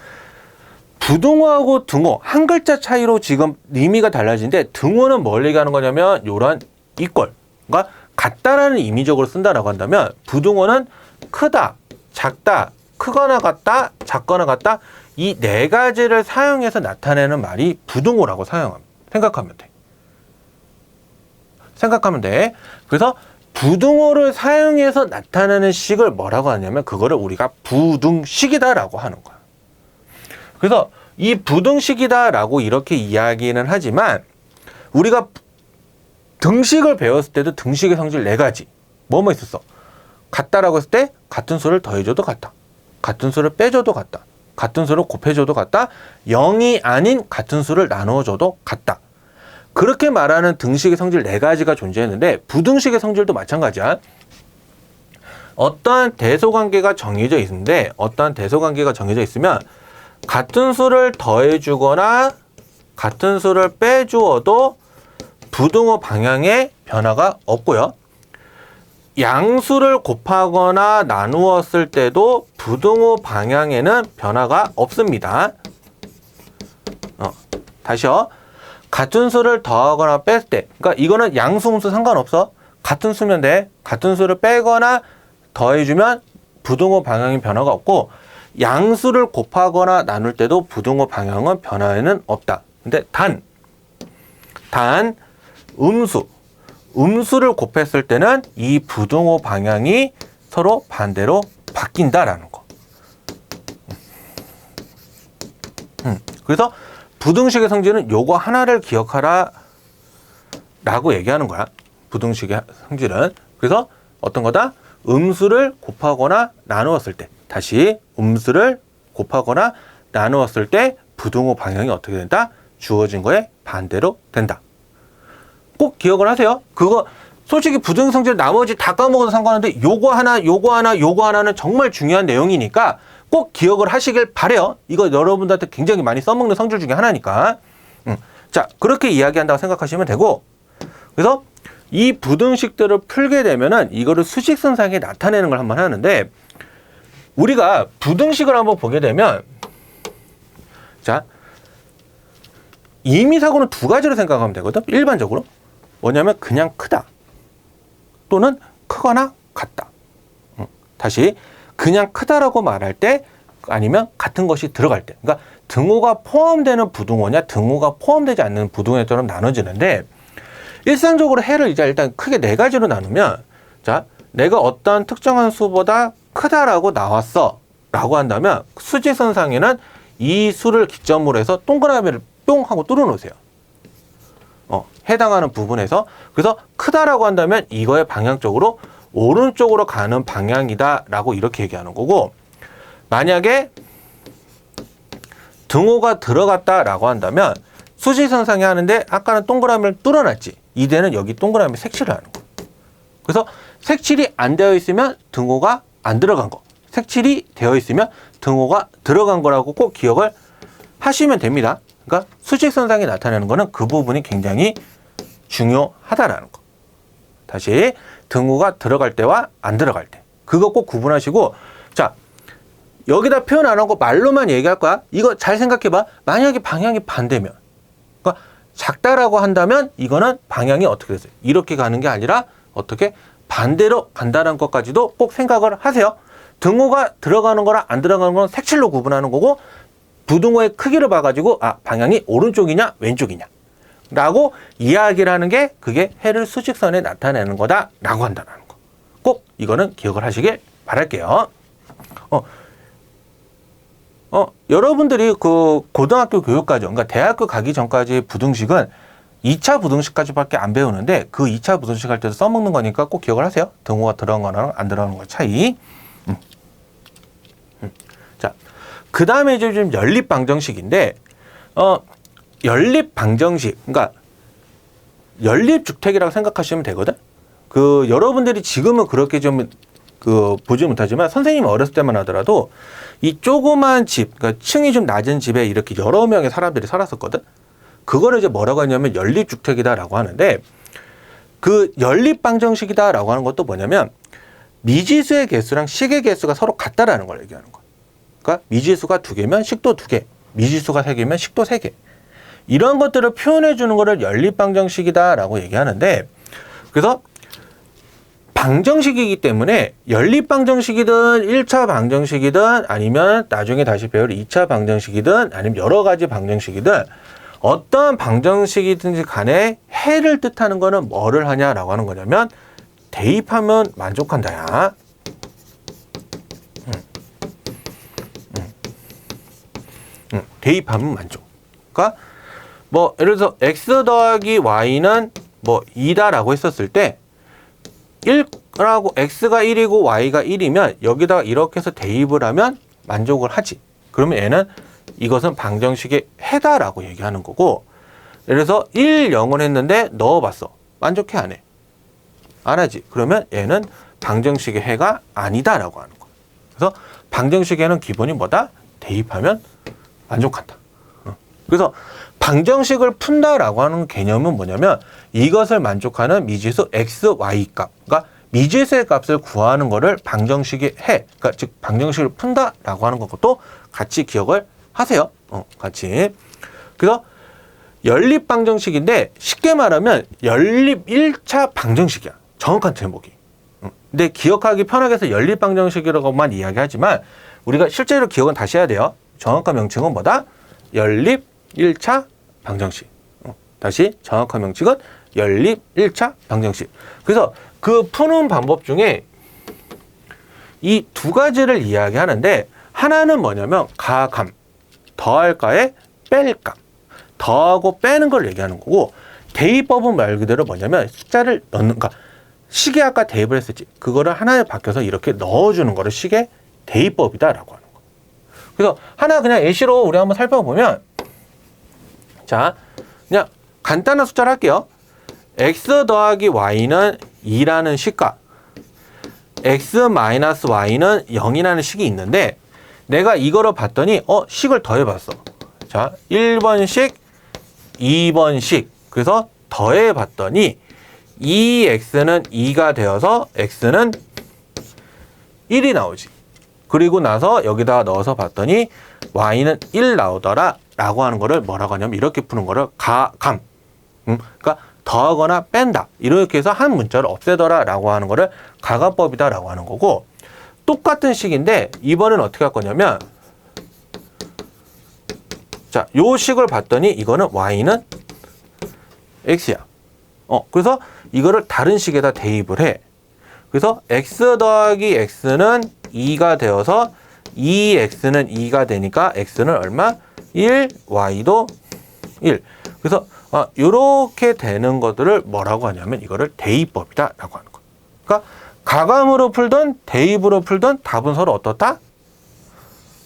부등호하고 등호 한 글자 차이로 지금 의미가 달라지는데 등호는 뭘 얘기하는 거냐면 요런 equal, 그러니까 같다라는 의미적으로 쓴다라고 한다면 부등호는 크다, 작다, 크거나 같다, 작거나 같다 이 네 가지를 사용해서 나타내는 말이 부등호라고 생각하면 돼. 생각하면 돼. 그래서 부등호를 사용해서 나타내는 식을 뭐라고 하냐면 그거를 우리가 부등식이다라고 하는 거야. 그래서 이 부등식이다라고 이렇게 이야기는 하지만 우리가 등식을 배웠을 때도 등식의 성질 네 가지. 뭐뭐 있었어? 같다라고 했을 때 같은 수를 더해줘도 같다. 같은 수를 빼줘도 같다. 같은 수를 곱해줘도 같다. 0이 아닌 같은 수를 나누어줘도 같다. 그렇게 말하는 등식의 성질 네 가지가 존재했는데 부등식의 성질도 마찬가지야. 어떠한 대소관계가 정해져 있는데 어떠한 대소관계가 정해져 있으면 같은 수를 더해주거나 같은 수를 빼주어도 부등호 방향에 변화가 없고요. 양수를 곱하거나 나누었을 때도 부등호 방향에는 변화가 없습니다. 다시요. 같은 수를 더하거나 뺄 때, 그러니까 이거는 양수, 음수 상관없어. 같은 수면 돼. 같은 수를 빼거나 더해주면 부등호 방향에 변화가 없고 양수를 곱하거나 나눌 때도 부등호 방향은 변화에는 없다. 근데 단 음수를 곱했을 때는 이 부등호 방향이 서로 반대로 바뀐다라는 거. 그래서 부등식의 성질은 요거 하나를 기억하라 라고 얘기하는 거야. 부등식의 성질은. 그래서 어떤 거다? 음수를 곱하거나 나누었을 때, 다시 음수를 곱하거나 나누었을 때 부등호 방향이 어떻게 된다? 주어진 거에 반대로 된다. 꼭 기억을 하세요. 그거 솔직히 부등식 성질 나머지 다 까먹어도 상관없는데 요거 하나는 정말 중요한 내용이니까 꼭 기억을 하시길 바래요. 이거 여러분들한테 굉장히 많이 써먹는 성질 중에 하나니까. 자, 그렇게 이야기한다고 생각하시면 되고, 그래서 이 부등식들을 풀게 되면은 이거를 수직선상에 나타내는 걸 한번 하는데, 우리가 부등식을 한번 보게 되면, 자, 임의사고는 두 가지로 생각하면 되거든. 일반적으로 뭐냐면 그냥 크다 또는 크거나 같다. 다시 그냥 크다라고 말할 때 아니면 같은 것이 들어갈 때, 그러니까 등호가 포함되는 부등호냐 등호가 포함되지 않는 부등호에 따라 나눠지는데, 일상적으로 해를 이제 일단 크게 네 가지로 나누면, 자, 내가 어떠한 특정한 수보다 크다라고 나왔어 라고 한다면 수직선상에는 이 수를 기점으로 해서 동그라미를 뿅 하고 뚫어 놓으세요. 해당하는 부분에서. 그래서 크다라고 한다면 이거의 방향적으로 오른쪽으로 가는 방향이다 라고 이렇게 얘기하는 거고, 만약에 등호가 들어갔다 라고 한다면 수직선상에 하는데 아까는 동그라미를 뚫어놨지, 이제는 여기 동그라미 색칠을 하는 거. 그래서 색칠이 안 되어 있으면 등호가 안 들어간 거, 색칠이 되어 있으면 등호가 들어간 거라고 꼭 기억을 하시면 됩니다. 그러니까 수직선상에 나타내는 거는 그 부분이 굉장히 중요하다라는 거. 다시 등호가 들어갈 때와 안 들어갈 때, 그거 꼭 구분하시고, 자, 여기다 표현 안 하고 말로만 얘기할 거야. 이거 잘 생각해봐. 만약에 방향이 반대면, 그러니까 작다라고 한다면 이거는 방향이 어떻게 됐어요? 이렇게 가는 게 아니라 어떻게 반대로 간다는 것까지도 꼭 생각을 하세요. 등호가 들어가는 거랑 안 들어가는 건 색칠로 구분하는 거고, 부등호의 크기를 봐가지고 방향이 오른쪽이냐 왼쪽이냐 라고 이야기를 하는 게 그게 해를 수직선에 나타내는 거다 라고 한다는 거. 꼭 이거는 기억을 하시길 바랄게요. 여러분들이 그 고등학교 교육과정, 그러니까 대학교 가기 전까지 부등식은 2차 부등식까지밖에 안 배우는데, 그 2차 부등식 할 때도 써먹는 거니까 꼭 기억을 하세요. 등호가 들어간 거랑 안 들어가는 거 차이. 자, 그 다음에 이제 좀 연립방정식인데, 연립방정식, 그러니까 연립주택이라고 생각하시면 되거든. 여러분들이 지금은 그렇게 좀 보지 못하지만 선생님이 어렸을 때만 하더라도 이 조그만 집, 그러니까 층이 좀 낮은 집에 이렇게 여러 명의 사람들이 살았었거든. 그거를 이제 뭐라고 하냐면 연립주택이다라고 하는데, 그 연립방정식이다라고 하는 것도 뭐냐면 미지수의 개수랑 식의 개수가 서로 같다라는 걸 얘기하는 거야. 그러니까 미지수가 2개면 식도 2개, 미지수가 3개면 식도 3개. 이런 것들을 표현해 주는 거를 연립방정식이다라고 얘기하는데, 그래서 방정식이기 때문에 연립방정식이든 1차 방정식이든 아니면 나중에 다시 배울 2차 방정식이든 아니면 여러 가지 방정식이든 어떤 방정식이든지 간에 해를 뜻하는 거는 뭐를 하냐라고 하는 거냐면 대입하면 만족한다야. 대입하면 만족. 그러니까 뭐 예를 들어서 x 더하기 y는 뭐 2다라고 했었을 때 1라고 x가 1이고 y가 1이면 여기다가 이렇게 해서 대입을 하면 만족을 하지. 그러면 얘는 이것은 방정식의 해다라고 얘기하는 거고, 예를 들어서 1, 0을 했는데 넣어봤어. 만족해 안 해? 안 하지. 그러면 얘는 방정식의 해가 아니다라고 하는 거야. 그래서 방정식의 해는 기본이 뭐다? 대입하면 만족한다. 그래서 방정식을 푼다라고 하는 개념은 뭐냐면 이것을 만족하는 미지수 x, y 값, 그러니까 미지수의 값을 구하는 거를 방정식의 해, 그러니까 즉 방정식을 푼다라고 하는 것도 같이 기억을 하세요. 같이. 그래서 연립 방정식인데 쉽게 말하면 연립 1차 방정식이야. 정확한 제목이. 근데 기억하기 편하게 해서 연립 방정식이라고만 이야기하지만 우리가 실제로 기억은 다시 해야 돼요. 정확한 명칭은 뭐다? 연립 1차 방정식. 다시 정확한 명칭은 연립 1차 방정식. 그래서 그 푸는 방법 중에 이 두 가지를 이야기하는데, 하나는 뭐냐면 가감, 더할까에 뺄감, 더하고 빼는 걸 얘기하는 거고, 대입법은 말 그대로 뭐냐면 숫자를 넣는, 그러니까 식에 아까 대입을 했었지. 그거를 하나에 바뀌어서 이렇게 넣어주는 거를 식의 대입법이다라고 하는 거. 그래서 하나 그냥 예시로 우리 한번 살펴보면, 자, 그냥 간단한 숫자를 할게요. x 더하기 y는 2라는 식과 x 마이너스 y는 0이라는 식이 있는데, 내가 이거를 봤더니 식을 더해봤어. 자, 1번식, 2번식. 그래서 더해봤더니 2x는 2가 되어서 x는 1이 나오지. 그리고 나서 여기다 넣어서 봤더니 y는 1 나오더라 라고 하는 거를 뭐라고 하냐면 이렇게 푸는 거를 가감. 그러니까 더하거나 뺀다. 이렇게 해서 한 문자를 없애더라 라고 하는 거를 가감법이다 라고 하는 거고, 똑같은 식인데 이번엔 어떻게 할 거냐면, 자, 요 식을 봤더니 이거는 y는 x야. 그래서 이거를 다른 식에다 대입을 해. 그래서 x 더하기 x는 2가 되어서 2x는 2가 되니까 x는 얼마? 1, y도 1. 그래서 요렇게 되는 것들을 뭐라고 하냐면 이거를 대입법이다 라고 하는 거. 그러니까 가감으로 풀든 대입으로 풀든 답은 서로 어떻다?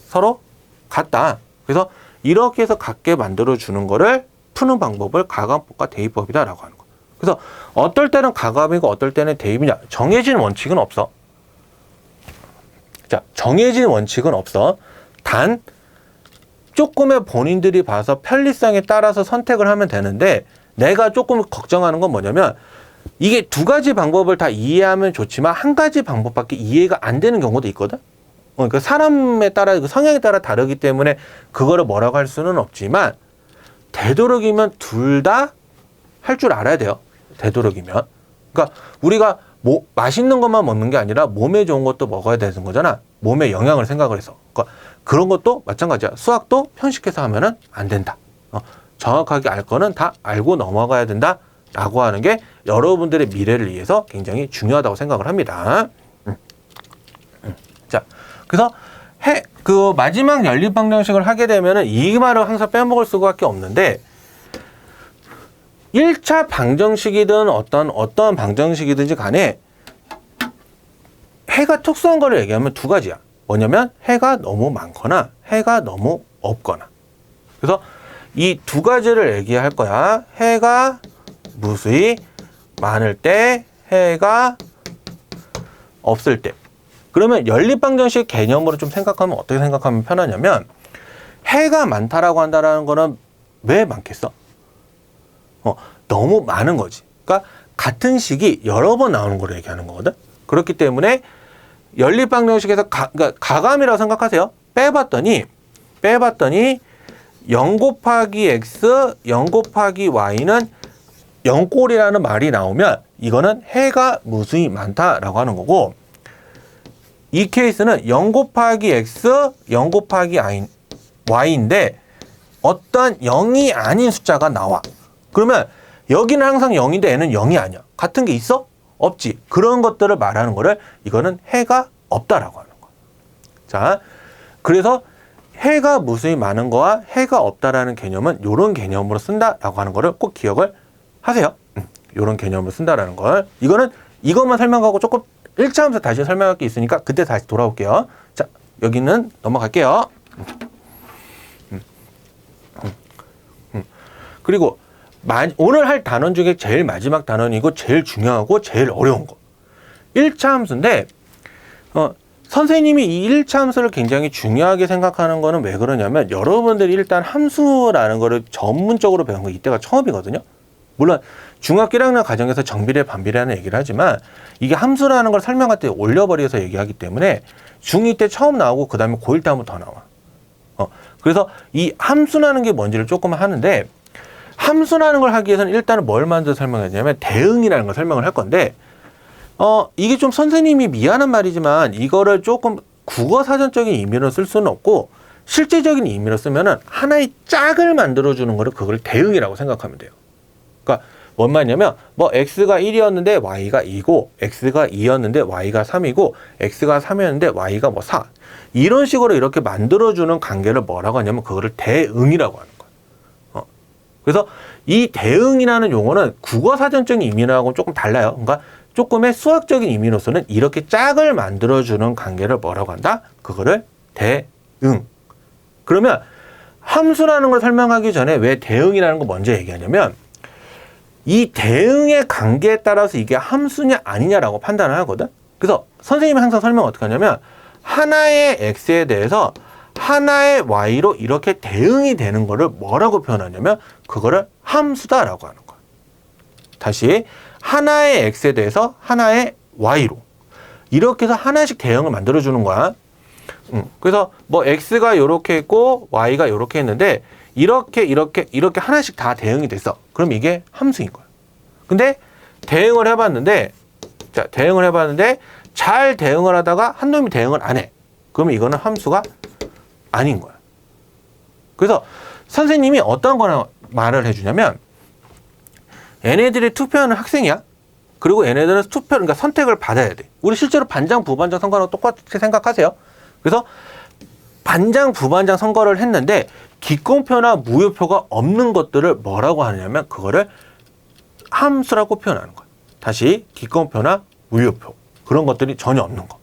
서로 같다. 그래서 이렇게 해서 같게 만들어 주는 거를 푸는 방법을 가감법과 대입법이다 라고 하는 거. 그래서 어떨 때는 가감이고 어떨 때는 대입이냐, 정해진 원칙은 없어. 자, 정해진 원칙은 없어. 단 조금의 본인들이 봐서 편리성에 따라서 선택을 하면 되는데, 내가 조금 걱정하는 건 뭐냐면 이게 두 가지 방법을 다 이해하면 좋지만 한 가지 방법밖에 이해가 안 되는 경우도 있거든. 그 사람에 따라 그 성향에 따라 다르기 때문에 그거를 뭐라고 할 수는 없지만 되도록이면 둘 다 할 줄 알아야 돼요. 되도록이면. 그러니까 우리가 뭐 맛있는 것만 먹는 게 아니라 몸에 좋은 것도 먹어야 되는 거잖아. 몸에 영향을 생각을 해서. 그러니까 그런 것도 마찬가지야. 수학도 편식해서 하면은 안 된다. 정확하게 알 거는 다 알고 넘어가야 된다라고 하는 게 여러분들의 미래를 위해서 굉장히 중요하다고 생각을 합니다. 자, 그래서 그 마지막 연립 방정식을 하게 되면은 이 말을 항상 빼먹을 수밖에 없는데 1차 방정식이든 어떤 방정식이든지 간에 해가 특수한 거를 얘기하면 두 가지야. 뭐냐면 해가 너무 많거나 해가 너무 없거나. 그래서 이 두 가지를 얘기할 거야. 해가 무수히 많을 때, 해가 없을 때. 그러면 연립방정식 개념으로 좀 생각하면 어떻게 생각하면 편하냐면 해가 많다라고 한다는 거는 왜 많겠어? 너무 많은 거지. 그러니까 같은 식이 여러 번 나오는 걸 얘기하는 거거든. 그렇기 때문에 연립방정식에서 그러니까 가감이라고 생각하세요. 빼봤더니 0 곱하기 x, 0 곱하기 y는 0꼴이라는 말이 나오면 이거는 해가 무수히 많다라고 하는 거고, 이 케이스는 0 곱하기 x, 0 곱하기 y인데 어떤 0이 아닌 숫자가 나와. 그러면 여기는 항상 0인데 얘는 0이 아니야. 같은 게 있어? 없지. 그런 것들을 말하는 거를 이거는 해가 없다라고 하는 거야. 자, 그래서 해가 무수히 많은 거와 해가 없다라는 개념은 이런 개념으로 쓴다라고 하는 거를 꼭 기억을 하세요. 이런 개념으로 쓴다라는 걸. 이거는 이것만 설명하고 조금 1차 하면서 다시 설명할 게 있으니까 그때 다시 돌아올게요. 자, 여기는 넘어갈게요. 그리고 오늘 할 단원 중에 제일 마지막 단원이고 제일 중요하고 제일 어려운 거. 1차 함수인데 선생님이 이 1차 함수를 굉장히 중요하게 생각하는 거는 왜 그러냐면 여러분들이 일단 함수라는 거를 전문적으로 배운 거 이때가 처음이거든요. 물론 중학교 1학년 과정에서 정비례, 반비례하는 얘기를 하지만 이게 함수라는 걸 설명할 때 올려버려서 얘기하기 때문에 중2 때 처음 나오고 그 다음에 고1 때 한번 더 나와. 그래서 이 함수라는 게 뭔지를 조금 하는데 함수라는 걸 하기 위해서는 일단은 뭘 먼저 설명하냐면 대응이라는 걸 설명을 할 건데 이게 좀 선생님이 미안한 말이지만 이거를 조금 국어사전적인 의미로 쓸 수는 없고 실제적인 의미로 쓰면은 하나의 짝을 만들어주는 거를 그걸 대응이라고 생각하면 돼요. 그러니까 뭔 말이냐면 뭐 x가 1이었는데 y가 2고 x가 2였는데 y가 3이고 x가 3이었는데 y가 뭐 4 이런 식으로 이렇게 만들어주는 관계를 뭐라고 하냐면 그거를 대응이라고 하는 거예요. 그래서 이 대응이라는 용어는 국어사전적인 의미하고는 조금 달라요. 그러니까 조금의 수학적인 의미로서는 이렇게 짝을 만들어주는 관계를 뭐라고 한다? 그거를 대응. 그러면 함수라는 걸 설명하기 전에 왜 대응이라는 거 먼저 얘기하냐면 이 대응의 관계에 따라서 이게 함수냐 아니냐라고 판단을 하거든. 그래서 선생님이 항상 설명 어떻게 하냐면 하나의 x에 대해서 하나의 y로 이렇게 대응이 되는 거를 뭐라고 표현하냐면 그거를 함수다라고 하는 거야. 다시 하나의 x에 대해서 하나의 y로 이렇게 해서 하나씩 대응을 만들어주는 거야. 그래서 뭐 x가 이렇게 했고 y가 이렇게 했는데 이렇게 하나씩 다 대응이 됐어. 그럼 이게 함수인 거야. 근데 대응을 해봤는데 잘 대응을 하다가 한 놈이 대응을 안 해. 그러면 이거는 함수가 아닌 거야. 그래서 선생님이 어떤 거나 말을 해주냐면 얘네들이 투표하는 학생이야. 그리고 얘네들은 그러니까 선택을 받아야 돼. 우리 실제로 반장, 부반장 선거랑 똑같이 생각하세요. 그래서 반장, 부반장 선거를 했는데 기권표나 무효표가 없는 것들을 뭐라고 하냐면 그거를 함수라고 표현하는 거야. 다시 기권표나 무효표 그런 것들이 전혀 없는 거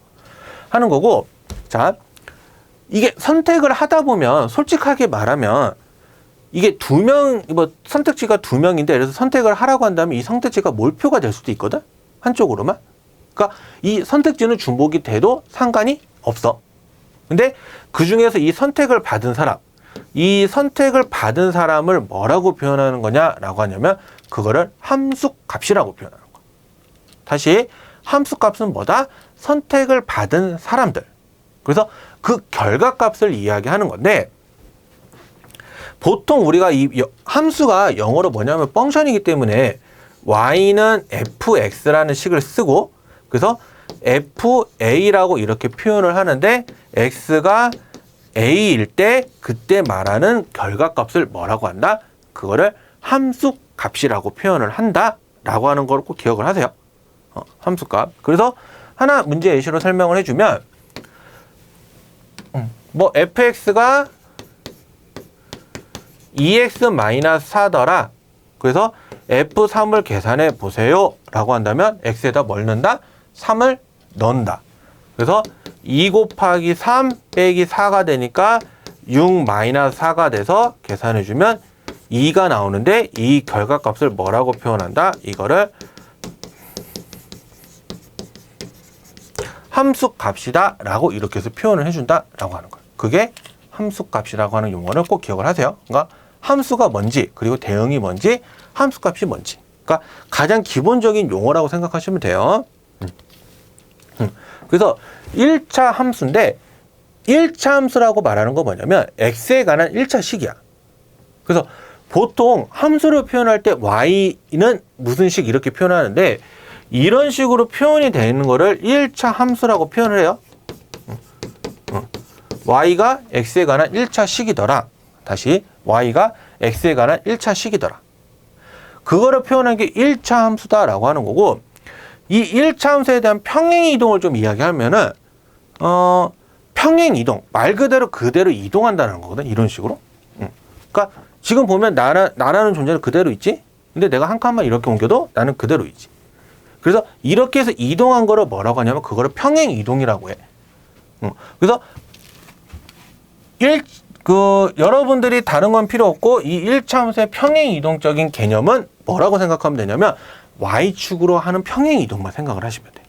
하는 거고. 자, 이게 선택을 하다 보면 솔직하게 말하면 이게 선택지가 2명인데 그래서 선택을 하라고 한다면 이 선택지가 몰표가 될 수도 있거든. 한쪽으로만. 그러니까 이 선택지는 중복이 돼도 상관이 없어. 근데 그 중에서 이 선택을 받은 사람을 뭐라고 표현하는 거냐라고 하냐면 그거를 함수값이라고 표현하는 거야. 다시 함수값은 뭐다? 선택을 받은 사람들. 그래서 그 결과값을 이야기하는 건데, 보통 우리가 이 함수가 영어로 뭐냐면 펑션이기 때문에 y는 fx라는 식을 쓰고, 그래서 fa라고 이렇게 표현을 하는데, x가 a일 때 그때 말하는 결과값을 뭐라고 한다? 그거를 함수값이라고 표현을 한다 라고 하는 걸 꼭 기억을 하세요. 함수값. 그래서 하나 문제 예시로 설명을 해주면, 뭐 fx가 2x-4더라. 그래서 f3을 계산해 보세요 라고 한다면 x에다 뭘 넣는다? 3을 넣는다. 그래서 2 곱하기 3 빼기 4가 되니까 6-4가 돼서 계산해 주면 2가 나오는데, 이 결과값을 뭐라고 표현한다? 이거를 함수값이다 라고 이렇게 해서 표현을 해준다 라고 하는 거예요. 그게 함수값이라고 하는 용어를 꼭 기억을 하세요. 그러니까 함수가 뭔지, 그리고 대응이 뭔지, 함수값이 뭔지. 그러니까 가장 기본적인 용어라고 생각하시면 돼요. 그래서 1차 함수인데, 1차 함수라고 말하는 거 뭐냐면 x에 관한 1차 식이야. 그래서 보통 함수를 표현할 때 y는 무슨 식 이렇게 표현하는데, 이런 식으로 표현이 되는 거를 1차 함수라고 표현을 해요. y가 x에 관한 1차 식이더라. 다시 y가 x에 관한 1차 식이더라. 그거를 표현한 게 1차 함수다라고 하는 거고, 이 1차 함수에 대한 평행이동을 좀 이야기하면은 평행이동, 말 그대로 이동한다는 거거든. 이런 식으로. 그러니까 지금 보면 나라는 존재는 그대로 있지. 근데 내가 한 칸만 이렇게 옮겨도 나는 그대로 있지. 그래서 이렇게 해서 이동한 거를 뭐라고 하냐면 그거를 평행이동이라고 해. 그래서 여러분들이 다른 건 필요 없고, 이 1차 함수의 평행이동적인 개념은 뭐라고 생각하면 되냐면 y축으로 하는 평행이동만 생각을 하시면 돼.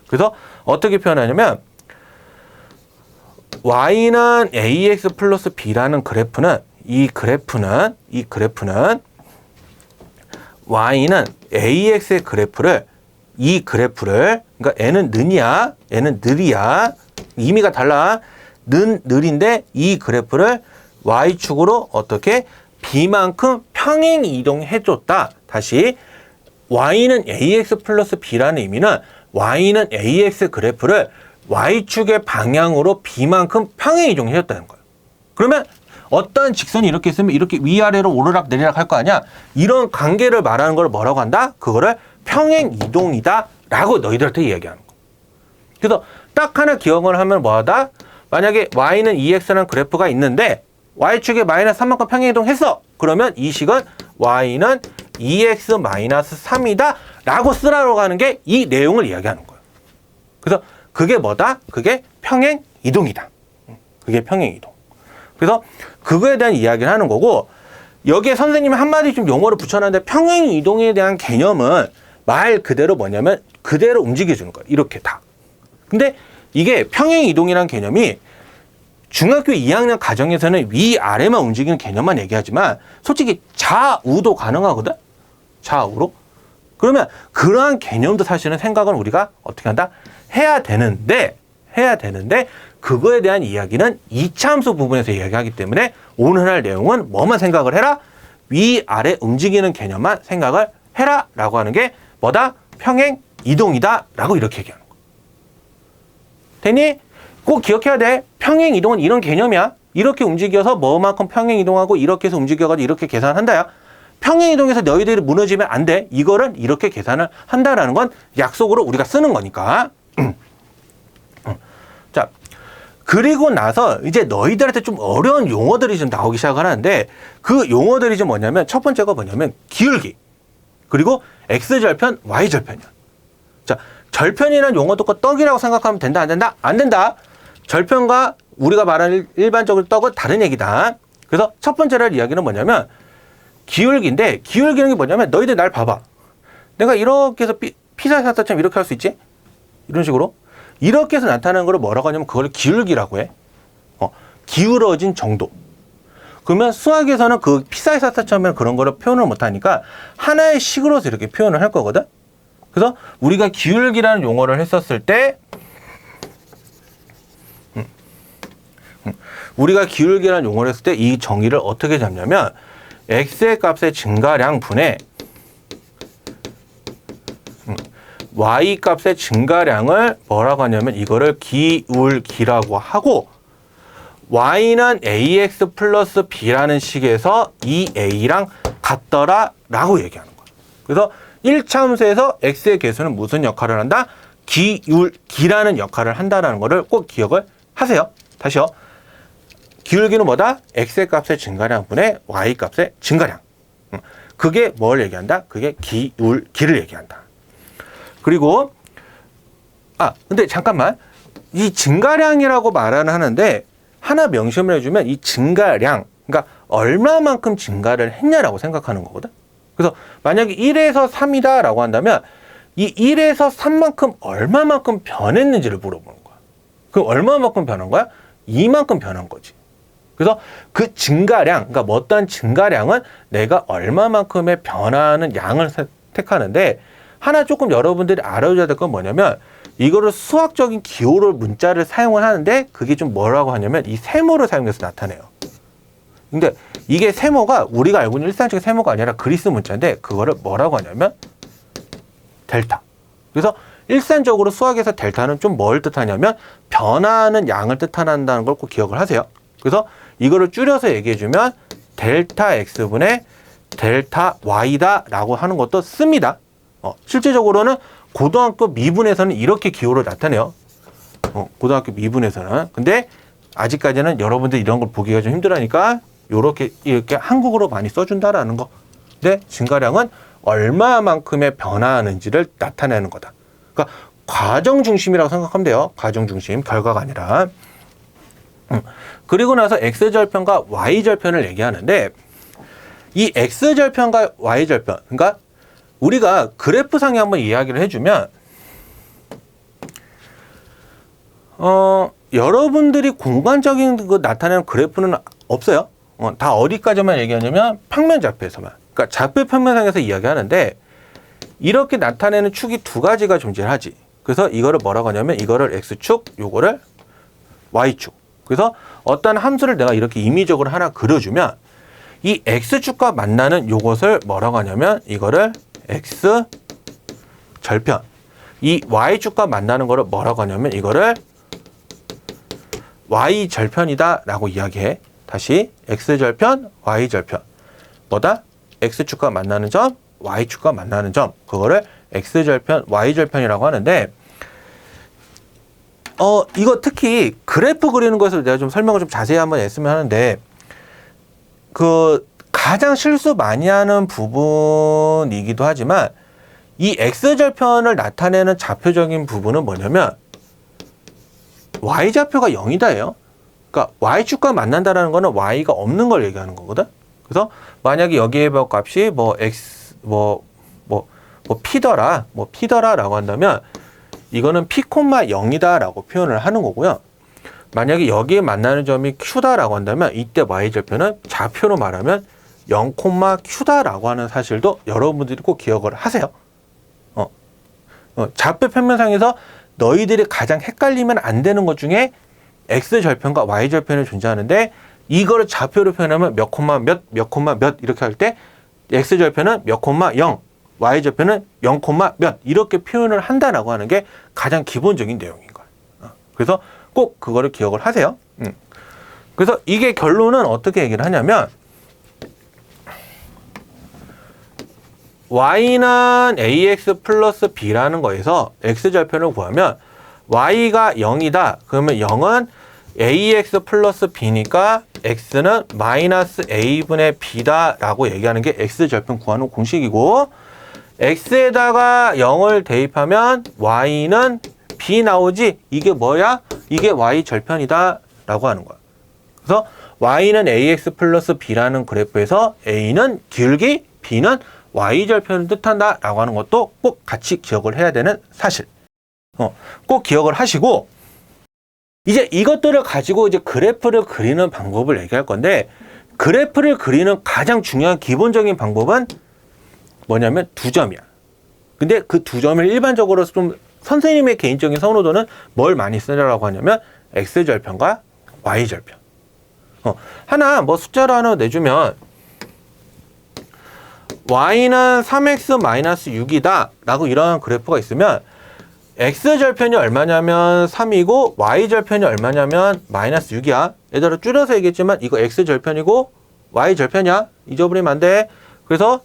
그래서 어떻게 표현하냐면, y는 ax 플러스 b라는 그래프는, 이 그래프는 y는 ax의 그래프를, 이 그래프를, 그러니까 n은 는이야, n은 느리야, 의미가 달라. 느린데 이 그래프를 y축으로 어떻게 b만큼 평행 이동해줬다. 다시 y는 ax 플러스 b라는 의미는 y는 ax 그래프를 y축의 방향으로 b만큼 평행 이동해줬다는 거예요. 그러면 어떤 직선이 이렇게 있으면 이렇게 위아래로 오르락 내리락 할 거 아니야? 이런 관계를 말하는 걸 뭐라고 한다? 그거를 평행 이동이다 라고 너희들한테 이야기하는 거. 그래서 딱 하나 기억을 하면 뭐하다? 만약에 y는 2x라는 그래프가 있는데 y축에 마이너스 3만큼 평행이동했어. 그러면 이 식은 y는 2x-3이다 라고 쓰라고 하는 게 이 내용을 이야기하는 거예요. 그래서 그게 뭐다? 그게 평행이동이다. 그게 평행이동. 그래서 그거에 대한 이야기를 하는 거고, 여기에 선생님이 한마디 좀 용어를 붙여놨는데, 평행이동에 대한 개념은 말 그대로 뭐냐면 그대로 움직여주는 거예요. 이렇게 다. 근데 이게 평행이동이라는 개념이 중학교 2학년 과정에서는 위아래만 움직이는 개념만 얘기하지만 솔직히 좌우도 가능하거든? 좌우로? 그러면 그러한 개념도 사실은 생각은 우리가 어떻게 한다? 해야 되는데 그거에 대한 이야기는 2차 함수 부분에서 이야기하기 때문에 오늘 할 내용은 뭐만 생각을 해라? 위아래 움직이는 개념만 생각을 해라 라고 하는 게 뭐다? 평행이동이다 라고 이렇게 얘기하는 거야. 됐니? 꼭 기억해야 돼. 평행이동은 이런 개념이야. 이렇게 움직여서 뭐만큼 평행이동하고 이렇게 해서 움직여가지고 이렇게 계산한다야. 평행이동에서 너희들이 무너지면 안 돼. 이거를 이렇게 계산을 한다라는 건 약속으로 우리가 쓰는 거니까. 자, 그리고 나서 이제 너희들한테 좀 어려운 용어들이 좀 나오기 시작을 하는데, 그 용어들이 좀 뭐냐면 첫 번째가 뭐냐면 기울기, 그리고 x절편, y절편이야. 자, 절편이라는 용어 듣고 떡이라고 생각하면 된다, 안 된다? 안 된다. 절편과 우리가 말하는 일반적으로 떡은 다른 얘기다. 그래서 첫 번째로 이야기는 뭐냐면 기울기인데, 기울기는 게 뭐냐면 너희들 날 봐봐. 내가 이렇게 해서 피사사사처럼 이렇게 할 수 있지? 이런 식으로. 이렇게 해서 나타나는 걸 뭐라고 하냐면 그걸 기울기라고 해. 기울어진 정도. 그러면 수학에서는 그 피사사사처럼 그런 거를 표현을 못하니까 하나의 식으로서 이렇게 표현을 할 거거든. 그래서 우리가 기울기라는 용어를 했었을 때 우리가 기울기라는 용어를 했을 때 이 정의를 어떻게 잡냐면 x의 값의 증가량 분의 y 값의 증가량을 뭐라고 하냐면 이거를 기울기라고 하고 y는 ax 플러스 b라는 식에서 이 a랑 같더라 라고 얘기하는 거예요. 그래서 1차 함수에서 x의 개수는 무슨 역할을 한다? 기울기라는 역할을 한다는 거를 꼭 기억을 하세요. 다시요. 기울기는 뭐다? x의 값의 증가량 분의 y 값의 증가량. 그게 뭘 얘기한다? 그게 기울기를 얘기한다. 그리고 근데 잠깐만. 이 증가량이라고 말은 하는데 하나 명심을 해주면 이 증가량, 그러니까 얼마만큼 증가를 했냐라고 생각하는 거거든. 그래서 만약에 1에서 3이다 라고 한다면 이 1에서 3만큼 얼마만큼 변했는지를 물어보는 거야. 그럼 얼마만큼 변한 거야? 이만큼 변한 거지. 그래서 그 증가량, 그러니까 뭐 어떠한 증가량은 내가 얼마만큼의 변하는 양을 택하는데 하나 조금 여러분들이 알아줘야 될 건 뭐냐면 이거를 수학적인 기호를 문자를 사용을 하는데 그게 좀 뭐라고 하냐면 이 세모를 사용해서 나타내요. 근데 이게 세모가 우리가 알고 있는 일상적인 세모가 아니라 그리스 문자인데 그거를 뭐라고 하냐면 델타. 그래서 일반적으로 수학에서 델타는 좀 뭘 뜻하냐면 변화하는 양을 뜻한다는 걸 꼭 기억을 하세요. 그래서 이거를 줄여서 얘기해주면 델타 x분의 델타 y다 라고 하는 것도 씁니다. 실제적으로는 고등학교 미분에서는 이렇게 기호를 나타내요. 고등학교 미분에서는. 근데 아직까지는 여러분들 이런 걸 보기가 좀 힘들으니까 이렇게 한국어로 많이 써준다라는 거. 근데 증가량은 얼마만큼의 변화하는지를 나타내는 거다. 그러니까 과정 중심이라고 생각하면 돼요. 과정 중심, 결과가 아니라. 그리고 나서 x절편과 y절편을 얘기하는데 이 x절편과 y절편, 그러니까 우리가 그래프상에 한번 이야기를 해주면 여러분들이 공간적인 거 나타내는 그래프는 없어요. 다 어디까지만 얘기하냐면 평면 좌표에서만. 그러니까 좌표 평면상에서 이야기하는데 이렇게 나타내는 축이 두 가지가 존재하지. 그래서 이거를 뭐라고 하냐면 이거를 x축, 요거를 y축. 그래서 어떤 함수를 내가 이렇게 임의적으로 하나 그려주면 이 x축과 만나는 요것을 뭐라고 하냐면 이거를 x절편. 이 y축과 만나는 거를 뭐라고 하냐면 이거를 y절편이다 라고 이야기해. 다시 x절편, y절편. 뭐다? x축과 만나는 점, y축과 만나는 점. 그거를 x절편, y절편이라고 하는데 이거 특히 그래프 그리는 것을 내가 좀 설명을 좀 자세히 한번 했으면 하는데 가장 실수 많이 하는 부분이기도 하지만 이 x절편을 나타내는 좌표적인 부분은 뭐냐면 y좌표가 0이다예요. 그러니까 y축과 만난다라는 거는 y가 없는 걸 얘기하는 거거든. 그래서 만약에 여기에 값이 p더라라고 한다면 이거는 p, 0이다 라고 표현을 하는 거고요. 만약에 여기에 만나는 점이 q다라고 한다면 이때 y절편은 좌표로 말하면 0, q다 라고 하는 사실도 여러분들이 꼭 기억을 하세요. 좌표 평면상에서 너희들이 가장 헷갈리면 안 되는 것 중에 x절편과 y절편이 존재하는데 이거를 좌표로 표현하면 몇 이렇게 할 때 x절편은 몇 0, y절편은 0, 몇 이렇게 표현을 한다라고 하는 게 가장 기본적인 내용인 거예요. 그래서 꼭 그거를 기억을 하세요. 그래서 이게 결론은 어떻게 얘기를 하냐면 y는 ax 플러스 b라는 거에서 x절편을 구하면 y가 0이다. 그러면 0은 ax 플러스 b니까 x는 마이너스 a분의 b다 라고 얘기하는 게 x절편 구하는 공식이고 x에다가 0을 대입하면 y는 b 나오지. 이게 뭐야? 이게 y절편이다 라고 하는 거야. 그래서 y는 ax 플러스 b라는 그래프에서 a는 기울기, b는 y절편을 뜻한다 라고 하는 것도 꼭 같이 기억을 해야 되는 사실. 꼭 기억을 하시고 이제 이것들을 가지고 이제 그래프를 그리는 방법을 얘기할 건데 그래프를 그리는 가장 중요한 기본적인 방법은 뭐냐면 두 점이야. 근데 그 두 점을 일반적으로 좀 선생님의 개인적인 선호도는 뭘 많이 쓰라고 하냐면 x절편과 y절편. 하나 뭐 숫자로 하나 내주면 y는 3x-6이다 라고 이런 그래프가 있으면 x절편이 얼마냐면 3이고 y절편이 얼마냐면 마이너스 6이야. 얘들아 줄여서 얘기했지만 이거 x절편이고 y절편이야. 잊어버리면 안 돼. 그래서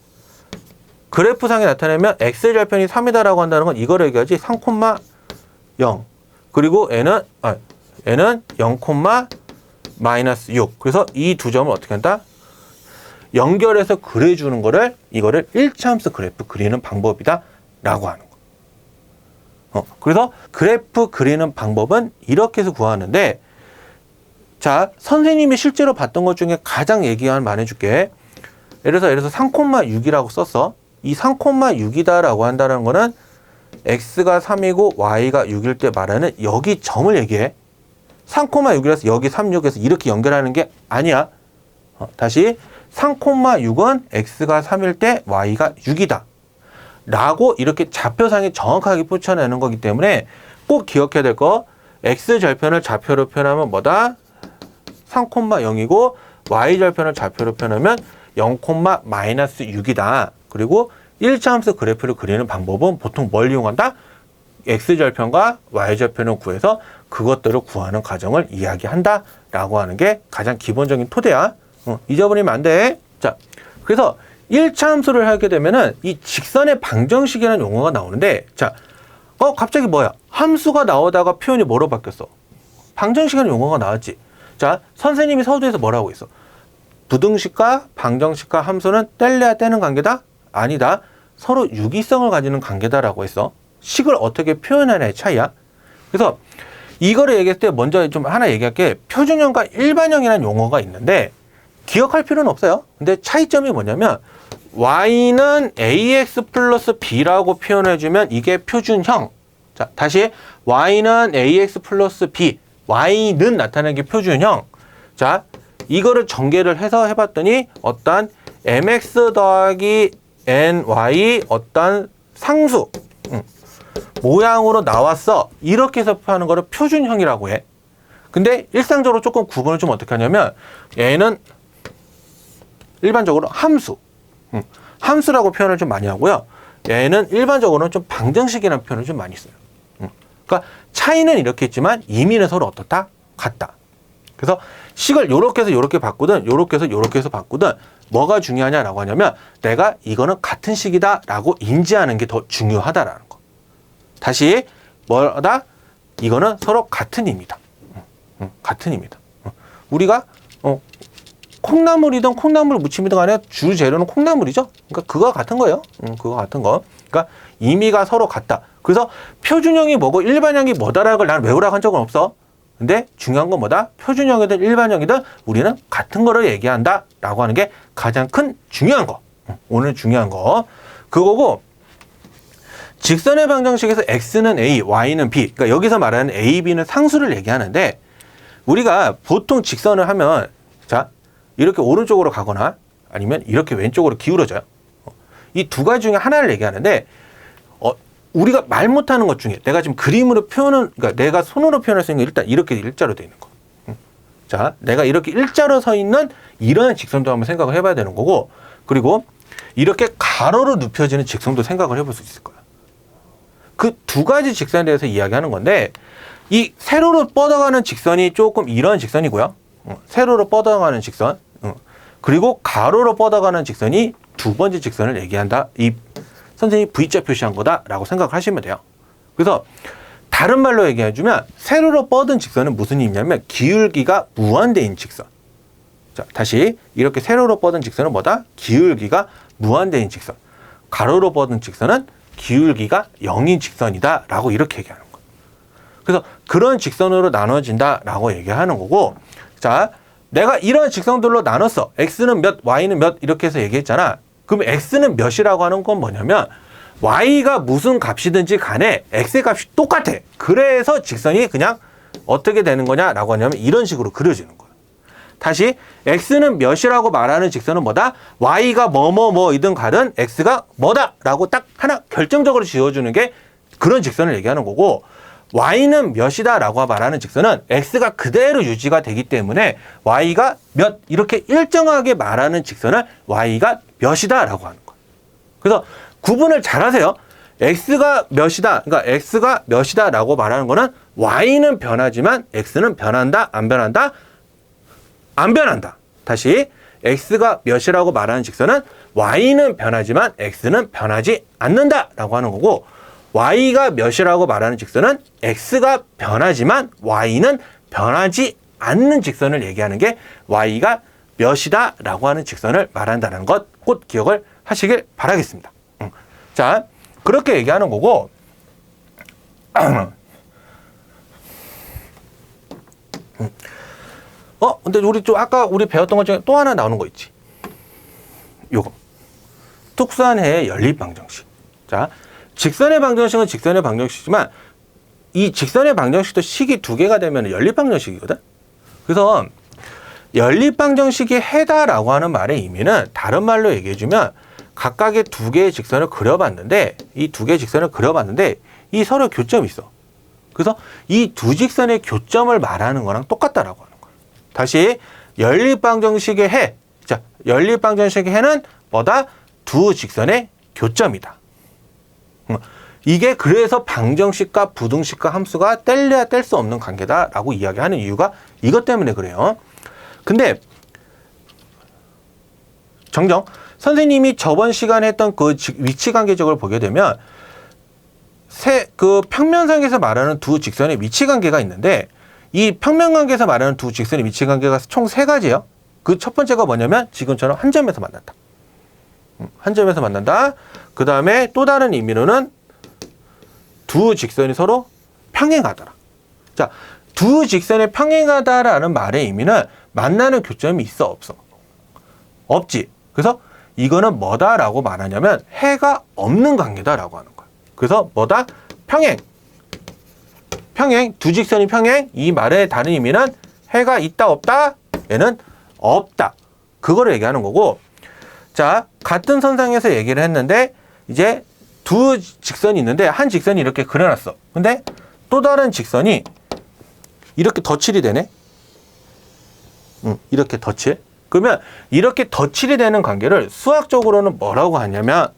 그래프상에 나타내면 x절편이 3이다라고 한다는 건 이거를 얘기하지. 3,0 그리고 얘는 0, 마이너스 6. 그래서 이 두 점을 어떻게 한다? 연결해서 그려주는 거를 이거를 1차함수 그래프 그리는 방법이다 라고 하는 거. 그래서 그래프 그리는 방법은 이렇게 해서 구하는데, 자, 선생님이 실제로 봤던 것 중에 가장 얘기한 말 해줄게. 예를 들어서 3,6이라고 썼어. 이 3,6이다 라고 한다는 거는 x가 3이고 y가 6일 때 말하는 여기 점을 얘기해. 3,6이라서 여기 3, 6에서 이렇게 연결하는 게 아니야. 다시 3,6은 x가 3일 때 y가 6이다 라고 이렇게 좌표상에 정확하게 붙여내는 거기 때문에 꼭 기억해야 될 거, x절편을 좌표로 표현하면 뭐다? 3,0이고 y절편을 좌표로 표현하면 0, 마이너스 6이다. 그리고 1차함수 그래프를 그리는 방법은 보통 뭘 이용한다? x절편과 y절편을 구해서 그것들을 구하는 과정을 이야기한다 라고 하는 게 가장 기본적인 토대야. 잊어버리면 안 돼. 자, 그래서 1차 함수를 하게 되면은 이 직선의 방정식이라는 용어가 나오는데, 자, 갑자기 뭐야? 함수가 나오다가 표현이 뭐로 바뀌었어? 방정식이라는 용어가 나왔지. 자, 선생님이 서두에서 뭐라고 했어? 부등식과 방정식과 함수는 뗄래야 떼는 관계다? 아니다. 서로 유기성을 가지는 관계다라고 했어. 식을 어떻게 표현하냐의 차이야. 그래서 이거를 얘기할 때 먼저 좀 하나 얘기할게. 표준형과 일반형이라는 용어가 있는데 기억할 필요는 없어요. 근데 차이점이 뭐냐면 y는 ax 플러스 b라고 표현해주면 이게 표준형. 자, 다시 y는 ax 플러스 b, y는 나타내는 게 표준형. 자, 이거를 전개를 해서 해봤더니 어떤 mx 더하기 ny 어떤 상수 모양으로 나왔어. 이렇게 해서 하는 거를 표준형이라고 해. 근데 일상적으로 조금 구분을 좀 어떻게 하냐면 얘는 일반적으로 함수, 함수라고 표현을 좀 많이 하고요. 얘는 일반적으로는 좀 방정식이라는 표현을 좀 많이 써요. 그러니까 차이는 이렇게 있지만 의미는 서로 어떻다? 같다. 그래서 식을 요렇게 해서 요렇게 바꾸든 요렇게 해서 요렇게 해서 바꾸든 뭐가 중요하냐라고 하냐면 내가 이거는 같은 식이다 라고 인지하는 게 더 중요하다라는 거. 다시 뭐다? 이거는 서로 같은 의미다. 같은 의미다. 우리가 콩나물이든 콩나물 무침이든 간에 주 재료는 콩나물이죠. 그러니까 그거 같은 거예요. 그거 같은 거. 그러니까 의미가 서로 같다. 그래서 표준형이 뭐고 일반형이 뭐다라는 걸 나는 외우라고 한 적은 없어. 근데 중요한 건 뭐다? 표준형이든 일반형이든 우리는 같은 거를 얘기한다 라고 하는 게 가장 큰 중요한 거. 오늘 중요한 거. 그거고, 직선의 방정식에서 x는 a, y는 b. 그러니까 여기서 말하는 a, b는 상수를 얘기하는데 우리가 보통 직선을 하면 자, 이렇게 오른쪽으로 가거나 아니면 이렇게 왼쪽으로 기울어져요. 이 두 가지 중에 하나를 얘기하는데 우리가 말 못하는 것 중에 내가 지금 그림으로 표현은, 그러니까 내가 손으로 표현할 수 있는 게 일단 이렇게 일자로 되어 있는 거. 자, 내가 이렇게 일자로 서 있는 이런 직선도 한번 생각을 해봐야 되는 거고, 그리고 이렇게 가로로 눕혀지는 직선도 생각을 해볼 수 있을 거야. 그 두 가지 직선에 대해서 이야기하는 건데, 이 세로로 뻗어가는 직선이 조금 이런 직선이고요. 세로로 뻗어가는 직선, 그리고 가로로 뻗어가는 직선이 두 번째 직선을 얘기한다. 이 선생님이 V자 표시한 거다라고 생각을 하시면 돼요. 그래서 다른 말로 얘기해주면 세로로 뻗은 직선은 무슨 의미냐면 기울기가 무한대인 직선. 자, 다시 이렇게 세로로 뻗은 직선은 뭐다? 기울기가 무한대인 직선. 가로로 뻗은 직선은 기울기가 0인 직선이다 라고 이렇게 얘기하는 거예요. 그래서 그런 직선으로 나눠진다 라고 얘기하는 거고, 자, 내가 이런 직선들로 나눴어. x는 몇, y는 몇 이렇게 해서 얘기했잖아. 그럼 x는 몇이라고 하는 건 뭐냐면 y가 무슨 값이든지 간에 x의 값이 똑같아. 그래서 직선이 그냥 어떻게 되는 거냐라고 하냐면 이런 식으로 그려지는 거야. 다시 x는 몇이라고 말하는 직선은 뭐다? y가 뭐이든 가든 x가 뭐다 라고 딱 하나 결정적으로 지어주는 게 그런 직선을 얘기하는 거고, y는 몇이다 라고 말하는 직선은 x가 그대로 유지가 되기 때문에 y가 몇 이렇게 일정하게 말하는 직선을 y가 몇이다 라고 하는 거예요. 그래서 구분을 잘 하세요. x가 몇이다, 그러니까 x가 몇이다 라고 말하는 거는 y는 변하지만 x는 변한다, 안 변한다? 안 변한다. 다시 x가 몇이라고 말하는 직선은 y는 변하지만 x는 변하지 않는다 라고 하는 거고, y가 몇이라고 말하는 직선은 x가 변하지만 y는 변하지 않는 직선을 얘기하는 게 y가 몇이다 라고 하는 직선을 말한다는 것 꼭 기억을 하시길 바라겠습니다. 자, 그렇게 얘기하는 거고, 근데 우리 좀 아까 우리 배웠던 것 중에 또 하나 나오는 거 있지. 요거. 특수한 해의 연립 방정식. 자, 직선의 방정식은 직선의 방정식이지만 이 직선의 방정식도 식이 두 개가 되면 연립 방정식이거든. 그래서 연립 방정식이 해다라고 하는 말의 의미는 다른 말로 얘기해 주면 각각의 두 개의 직선을 그려봤는데 이 두 개의 직선을 그려봤는데 이 서로 교점이 있어. 그래서 이 두 직선의 교점을 말하는 거랑 똑같다라고 하는 거예요. 다시 연립 방정식의 해. 자, 연립 방정식의 해는 뭐다? 두 직선의 교점이다. 이게 그래서 방정식과 부등식과 함수가 뗄래야 뗄 수 없는 관계다라고 이야기하는 이유가 이것 때문에 그래요. 근데 정정 선생님이 저번 시간에 했던 그 위치 관계적을 보게 되면 그 평면상에서 말하는 두 직선의 위치 관계가 있는데 이 평면관계에서 말하는 두 직선의 위치 관계가 총 세 가지예요. 그 첫 번째가 뭐냐면 지금처럼 한 점에서 만난다. 한 점에서 만난다. 그 다음에 또 다른 의미로는 두 직선이 서로 평행하더라. 자, 두 직선이 평행하다라는 말의 의미는 만나는 교점이 있어, 없어? 없지. 그래서 이거는 뭐다라고 말하냐면 해가 없는 관계다라고 하는 거야. 그래서 뭐다? 평행. 평행. 두 직선이 평행. 이 말의 다른 의미는 해가 있다, 없다? 얘는 없다. 그거를 얘기하는 거고. 자, 같은 선상에서 얘기를 했는데 이제 두 직선이 있는데 한 직선이 이렇게 그려놨어. 근데 또 다른 직선이 이렇게 덧칠이 되네. 이렇게 덧칠. 그러면 이렇게 덧칠이 되는 관계를 수학적으로는 뭐라고 하냐면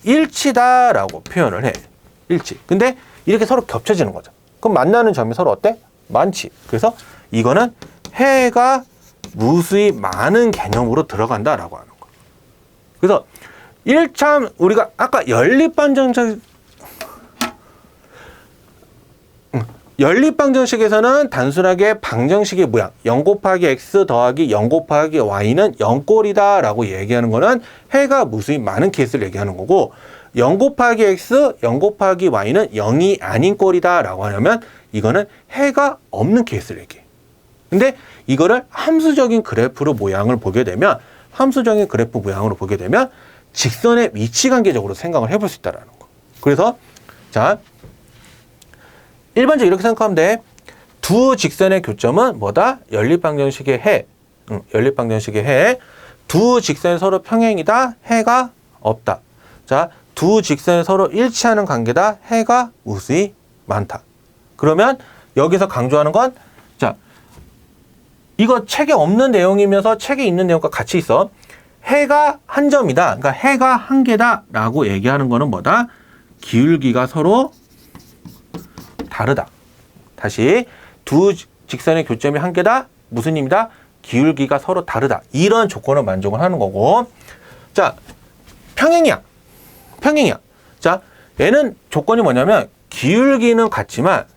일치다라고 표현을 해. 일치. 근데 이렇게 서로 겹쳐지는 거죠. 그럼 만나는 점이 서로 어때? 많지. 그래서 이거는 해가 무수히 많은 개념으로 들어간다라고 하는 거예요. 그래서 1차 우리가 아까 연립방정식에서는 단순하게 방정식의 모양 0 곱하기 x 더하기 0 곱하기 y는 0꼴이다 라고 얘기하는 거는 해가 무수히 많은 케이스를 얘기하는 거고 0 곱하기 x, 0 곱하기 y는 0이 아닌 꼴이다 라고 하려면 이거는 해가 없는 케이스를 얘기해. 근데 이거를 함수적인 그래프로 모양을 보게 되면 직선의 위치 관계적으로 생각을 해볼 수 있다는 거. 그래서 자 1번적으로 이렇게 생각하면 돼. 두 직선의 교점은 뭐다? 연립방정식의 해. 연립방정식의 해. 두 직선이 서로 평행이다. 해가 없다. 자, 두 직선이 서로 일치하는 관계다. 해가 무수히 많다. 그러면 여기서 강조하는 건 자, 이거 책에 없는 내용이면서 책에 있는 내용과 같이 있어. 해가 한 점이다. 그러니까 해가 한 개다 라고 얘기하는 거는 뭐다? 기울기가 서로 다르다. 다시 두 직선의 교점이 한 개다. 무슨 의미다? 기울기가 서로 다르다. 이런 조건을 만족을 하는 거고. 자, 평행이야. 자, 얘는 조건이 뭐냐면 기울기는 같지만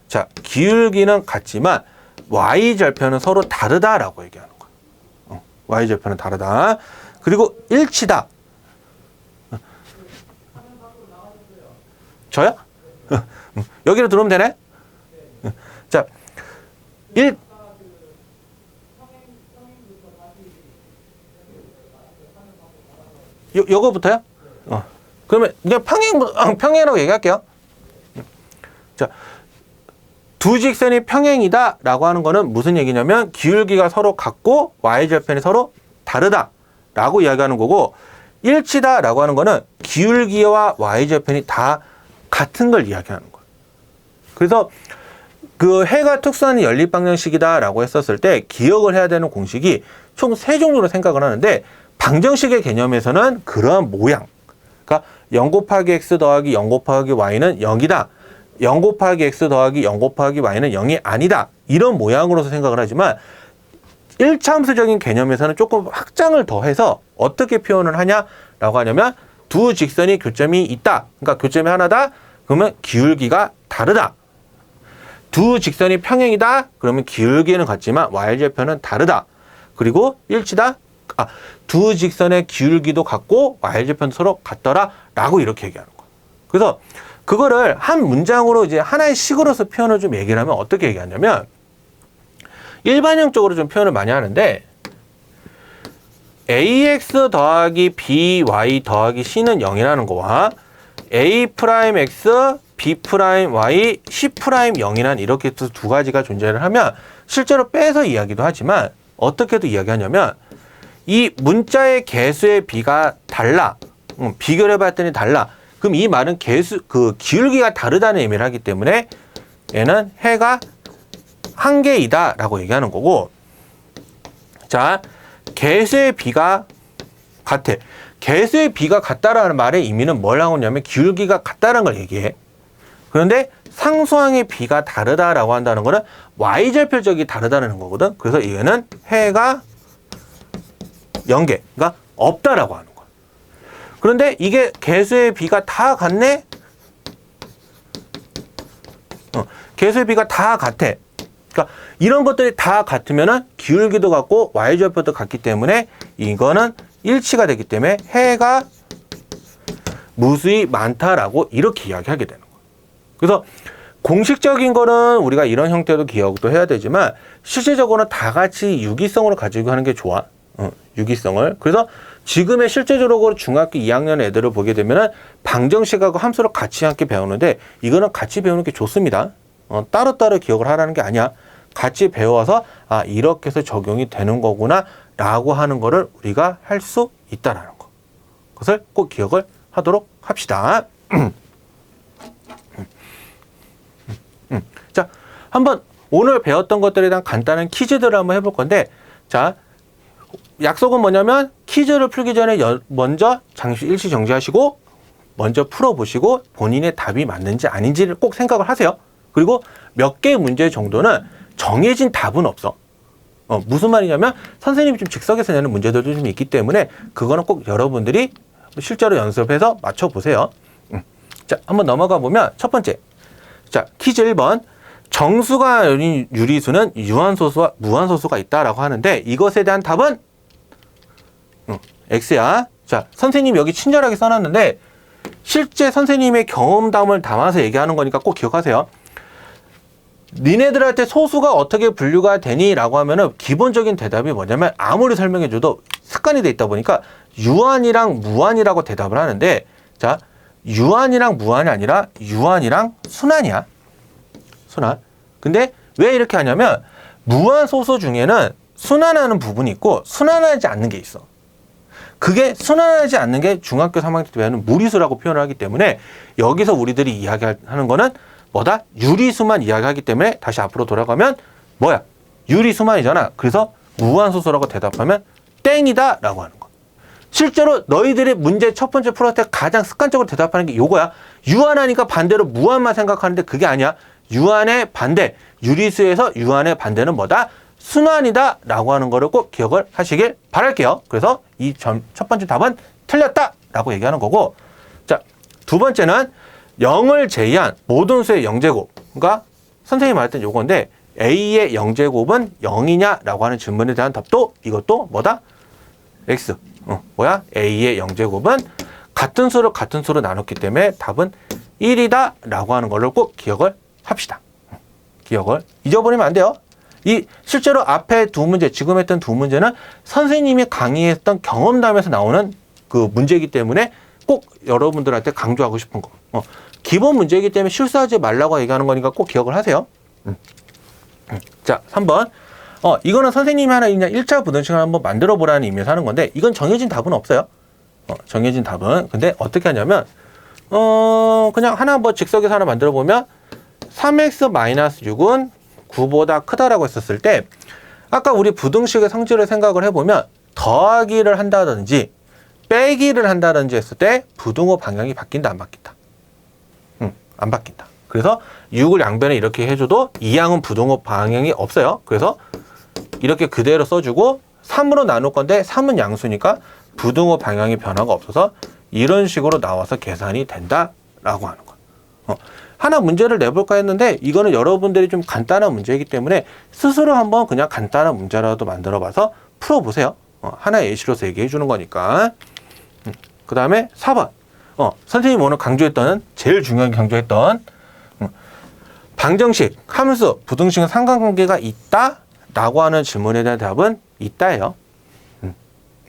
y절편은 서로 다르다라고 얘기하는 거야. y절편은 다르다. 그리고 일치다. 저요? 여기로 들어오면 되네? 자, 요거부터요? 그러면 그냥 평행이라고 얘기할게요. 자, 두 직선이 평행이다 라고 하는 거는 무슨 얘기냐면 기울기가 서로 같고 y절편이 서로 다르다 라고 이야기하는 거고, 일치다 라고 하는 거는 기울기와 y절편이 다 같은 걸 이야기하는 거예요. 그래서 그 해가 특수한 연립 방정식이다라고 했었을 때 기억을 해야 되는 공식이 총 3종류로 생각을 하는데 방정식의 개념에서는 그러한 모양, 그러니까 0 곱하기 x 더하기 0 곱하기 y는 0이다. 0 곱하기 x 더하기 0 곱하기 y는 0이 아니다. 이런 모양으로서 생각을 하지만 1차함수적인 개념에서는 조금 확장을 더해서 어떻게 표현을 하냐라고 하냐면 두 직선이 교점이 있다. 그러니까 교점이 하나다. 그러면 기울기가 다르다. 두 직선이 평행이다. 그러면 기울기는 같지만 y절편은 다르다. 그리고 일치다. 두 직선의 기울기도 같고 y절편도 서로 같더라. 라고 이렇게 얘기하는 거예요. 그래서 그거를 한 문장으로 이제 하나의 식으로서 표현을 좀 얘기를 하면 어떻게 얘기하냐면 일반형적으로 좀 표현을 많이 하는데 ax 더하기 by 더하기 c는 0이라는 거와 a'x b'y c'0이란 이렇게 두 가지가 존재를 하면 실제로 빼서 이야기도 하지만 어떻게도 이야기하냐면 이 문자의 개수의 비가 달라. 비교를 해봤더니 달라. 그럼 이 말은 그 기울기가 다르다는 의미를 하기 때문에 얘는 해가 한 개이다 라고 얘기하는 거고, 자, 개수의 비가 같아. 개수의 비가 같다라는 말의 의미는 뭘 하고 있냐면 기울기가 같다는 걸 얘기해. 그런데 상수항의 비가 다르다라고 한다는 거는 y절편적이 다르다는 거거든. 그래서 얘는 해가 0개가 없다라고 하는 거야. 그런데 이게 개수의 비가 다 같네? 개수의 비가 다 같아. 그러니까 이런 것들이 다 같으면은 기울기도 같고 y절편도 같기 때문에 이거는 일치가 되기 때문에 해가 무수히 많다라고 이렇게 이야기하게 되는 거예요. 그래서 공식적인 거는 우리가 이런 형태도 기억도 해야 되지만 실제적으로는 다 같이 유기성으로 가지고 하는 게 좋아. 유기성을. 그래서 지금의 실제적으로 중학교 2학년 애들을 보게 되면은 방정식하고 함수를 같이 함께 배우는데 이거는 같이 배우는 게 좋습니다. 따로따로 기억을 하라는 게 아니야. 같이 배워서 이렇게 해서 적용이 되는 거구나 라고 하는 거를 우리가 할 수 있다라는 거. 그것을 꼭 기억을 하도록 합시다. 자, 한번 오늘 배웠던 것들에 대한 간단한 퀴즈들을 한번 해볼 건데, 자, 약속은 뭐냐면 퀴즈를 풀기 전에 먼저 일시 정지하시고 먼저 풀어보시고 본인의 답이 맞는지 아닌지를 꼭 생각을 하세요. 그리고 몇 개의 문제 정도는 정해진 답은 없어. 무슨 말이냐면 선생님이 좀 즉석에서 내는 문제들도 좀 있기 때문에 그거는 꼭 여러분들이 실제로 연습해서 맞춰보세요. 자, 한번 넘어가 보면 첫 번째. 자, 퀴즈 1번. 정수가 아닌 유리수는 유한소수와 무한소수가 있다라고 하는데 이것에 대한 답은 X야. 자, 선생님 여기 친절하게 써놨는데 실제 선생님의 경험담을 담아서 얘기하는 거니까 꼭 기억하세요. 니네들한테 소수가 어떻게 분류가 되니? 라고 하면은 기본적인 대답이 뭐냐면 아무리 설명해줘도 습관이 돼 있다 보니까 유한이랑 무한이라고 대답을 하는데, 자, 유한이랑 무한이 아니라 유한이랑 순한이야. 순한. 근데 왜 이렇게 하냐면 무한 소수 중에는 순환하는 부분이 있고 순환하지 않는 게 있어. 그게 순환하지 않는 게 중학교 3학년 때 배우는 무리수라고 표현을 하기 때문에 여기서 우리들이 이야기하는 거는 뭐다? 유리수만 이야기하기 때문에 다시 앞으로 돌아가면 뭐야? 유리수만이잖아. 그래서 무한소수라고 대답하면 땡이다 라고 하는 거. 실제로 너희들이 문제 첫 번째 풀었을 때 가장 습관적으로 대답하는 게 요거야. 유한하니까 반대로 무한만 생각하는데 그게 아니야. 유한의 반대, 유리수에서 유한의 반대는 뭐다? 순환이다 라고 하는 거를 꼭 기억을 하시길 바랄게요. 그래서 이 첫 번째 답은 틀렸다 라고 얘기하는 거고, 자, 두 번째는 0을 제외한 모든 수의 0제곱. 그러니까 선생님이 말했던 요건데 A의 0제곱은 0이냐 라고 하는 질문에 대한 답도 이것도 뭐다? X. 뭐야? A의 0제곱은 같은 수를 같은 수로 나눴기 때문에 답은 1이다 라고 하는 거를 꼭 기억을 합시다. 기억을 잊어버리면 안 돼요. 이 실제로 앞에 두 문제, 지금 했던 두 문제는 선생님이 강의했던 경험담에서 나오는 그 문제이기 때문에 꼭 여러분들한테 강조하고 싶은 거. 기본 문제이기 때문에 실수하지 말라고 얘기하는 거니까 꼭 기억을 하세요. 자, 3번. 이거는 선생님이 하나 그냥 1차 부등식을 한번 만들어 보라는 의미에서 하는 건데 이건 정해진 답은 없어요. 정해진 답은. 근데 어떻게 하냐면 그냥 하나 뭐 즉석에서 하나 만들어 보면 3x-6은 9보다 크다라고 했었을 때 아까 우리 부등식의 성질을 생각을 해보면 더하기를 한다든지 빼기를 한다든지 했을 때 부등호 방향이 바뀐다 안 바뀐다? 안 바뀐다. 그래서 6을 양변에 이렇게 해줘도 이 양은 부등호 방향이 없어요. 그래서 이렇게 그대로 써주고 3으로 나눌 건데 3은 양수니까 부등호 방향이 변화가 없어서 이런 식으로 나와서 계산이 된다라고 하는 거예요. 하나 문제를 내볼까 했는데 이거는 여러분들이 좀 간단한 문제이기 때문에 스스로 한번 그냥 간단한 문제라도 만들어 봐서 풀어보세요. 하나의 예시로서 얘기해 주는 거니까. 그 다음에 4번. 선생님이 오늘 강조했던, 제일 중요하게 강조했던 방정식, 함수, 부등식은 상관관계가 있다? 라고 하는 질문에 대한 답은 있다예요.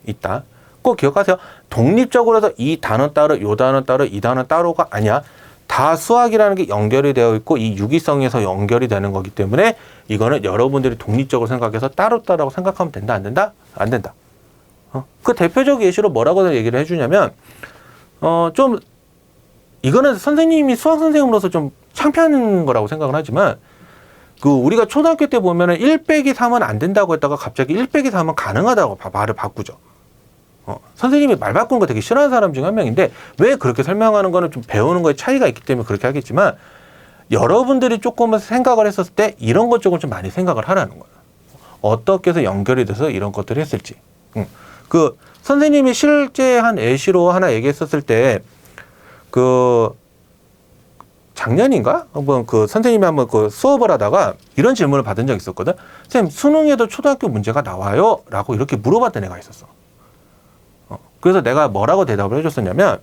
있다. 꼭 기억하세요. 독립적으로 해서 이 단어 따로, 요 단어 따로, 이 단어 따로가 아니야. 다 수학이라는 게 연결이 되어 있고 이 유기성에서 연결이 되는 거기 때문에 이거는 여러분들이 독립적으로 생각해서 따로따로 생각하면 된다, 안 된다? 안 된다. 그 대표적 예시로 뭐라고 얘기를 해주냐면 좀 이거는 선생님이 수학 선생님으로서 좀 창피한 거라고 생각을 하지만 그 우리가 초등학교 때 보면은 1 빼기 3은 안 된다고 했다가 갑자기 1 빼기 3은 가능하다고 말을 바꾸죠. 선생님이 말 바꾸는 거 되게 싫어하는 사람 중 한 명인데 왜 그렇게 설명하는 거는 좀 배우는 거에 차이가 있기 때문에 그렇게 하겠지만 여러분들이 조금은 생각을 했었을 때 이런 것 쪽을 좀 많이 생각을 하라는 거예요. 어떻게 해서 연결이 돼서 이런 것들을 했을지. 그 선생님이 실제 한 예시로 하나 얘기했었을 때 그 작년인가? 한번 그 선생님이 한번 그 수업을 하다가 이런 질문을 받은 적이 있었거든. 선생님, 수능에도 초등학교 문제가 나와요? 라고 이렇게 물어봤던 애가 있었어. 그래서 내가 뭐라고 대답을 해줬었냐면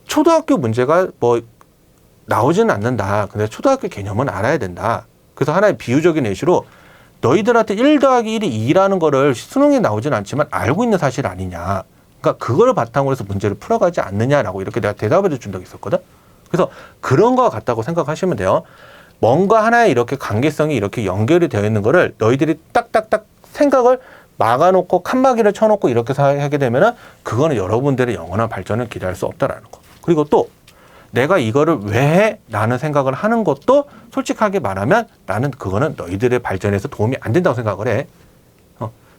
초등학교 문제가 뭐 나오지는 않는다. 근데 초등학교 개념은 알아야 된다. 그래서 하나의 비유적인 예시로 너희들한테 1 더하기 1이 2라는 거를 수능에 나오진 않지만 알고 있는 사실 아니냐. 그러니까 그걸 바탕으로 해서 문제를 풀어가지 않느냐라고 이렇게 내가 대답을 해준 적이 있었거든. 그래서 그런 거 같다고 생각하시면 돼요. 뭔가 하나의 이렇게 관계성이 이렇게 연결이 되어 있는 거를 너희들이 딱딱딱 생각을 막아놓고 칸막이를 쳐놓고 이렇게 하게 되면은 그거는 여러분들의 영원한 발전을 기대할 수 없다라는 거. 그리고 또 내가 이거를 왜 해? 라는 생각을 하는 것도 솔직하게 말하면 나는 그거는 너희들의 발전에서 도움이 안 된다고 생각을 해.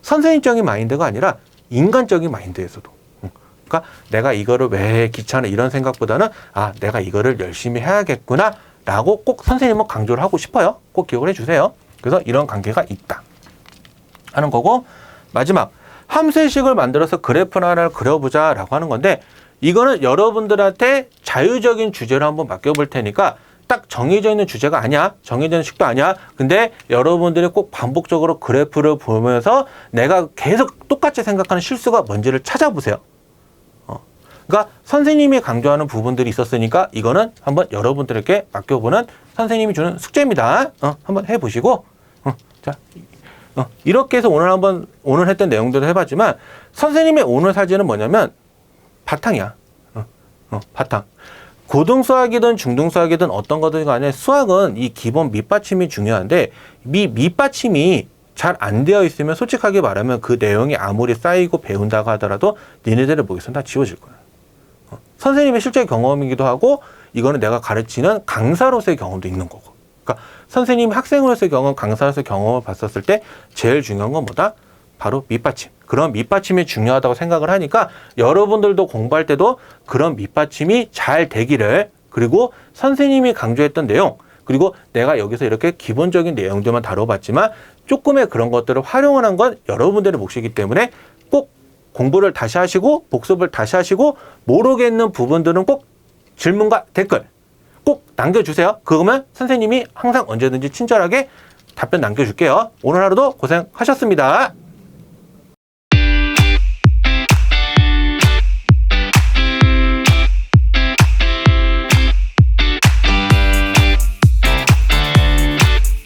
선생님적인 마인드가 아니라 인간적인 마인드에서도. 그러니까 내가 이거를 왜 귀찮아 이런 생각보다는 아, 내가 이거를 열심히 해야겠구나 라고 꼭 선생님은 강조를 하고 싶어요. 꼭 기억을 해주세요. 그래서 이런 관계가 있다 하는 거고, 마지막 함수의 식을 만들어서 그래프나 하나를 그려보자 라고 하는 건데 이거는 여러분들한테 자유적인 주제로 한번 맡겨볼 테니까 딱 정해져 있는 주제가 아니야. 정해져 있는 식도 아니야. 근데 여러분들이 꼭 반복적으로 그래프를 보면서 내가 계속 똑같이 생각하는 실수가 뭔지를 찾아보세요. 그러니까 선생님이 강조하는 부분들이 있었으니까 이거는 한번 여러분들에게 맡겨보는 선생님이 주는 숙제입니다. 한번 해보시고 자 이렇게 해서 오늘 했던 내용들을 해봤지만 선생님의 오늘 사진은 뭐냐면 바탕이야. 바탕. 고등수학이든 중등수학이든 어떤 거든 간에 수학은 이 기본 밑받침이 중요한데 밑받침이 잘 안 되어 있으면 솔직하게 말하면 그 내용이 아무리 쌓이고 배운다고 하더라도 니네들의 목에서는 다 지워질 거야. 선생님의 실제 경험이기도 하고 이거는 내가 가르치는 강사로서의 경험도 있는 거고. 그러니까 선생님이 학생으로서의 경험, 강사로서의 경험을 봤었을 때 제일 중요한 건 뭐다? 바로 밑받침. 그런 밑받침이 중요하다고 생각을 하니까 여러분들도 공부할 때도 그런 밑받침이 잘 되기를, 그리고 선생님이 강조했던 내용, 그리고 내가 여기서 이렇게 기본적인 내용들만 다뤄봤지만 조금의 그런 것들을 활용을 한 건 여러분들의 몫이기 때문에 꼭 공부를 다시 하시고 복습을 다시 하시고 모르겠는 부분들은 꼭 질문과 댓글 꼭 남겨주세요. 그러면 선생님이 항상 언제든지 친절하게 답변 남겨줄게요. 오늘 하루도 고생하셨습니다.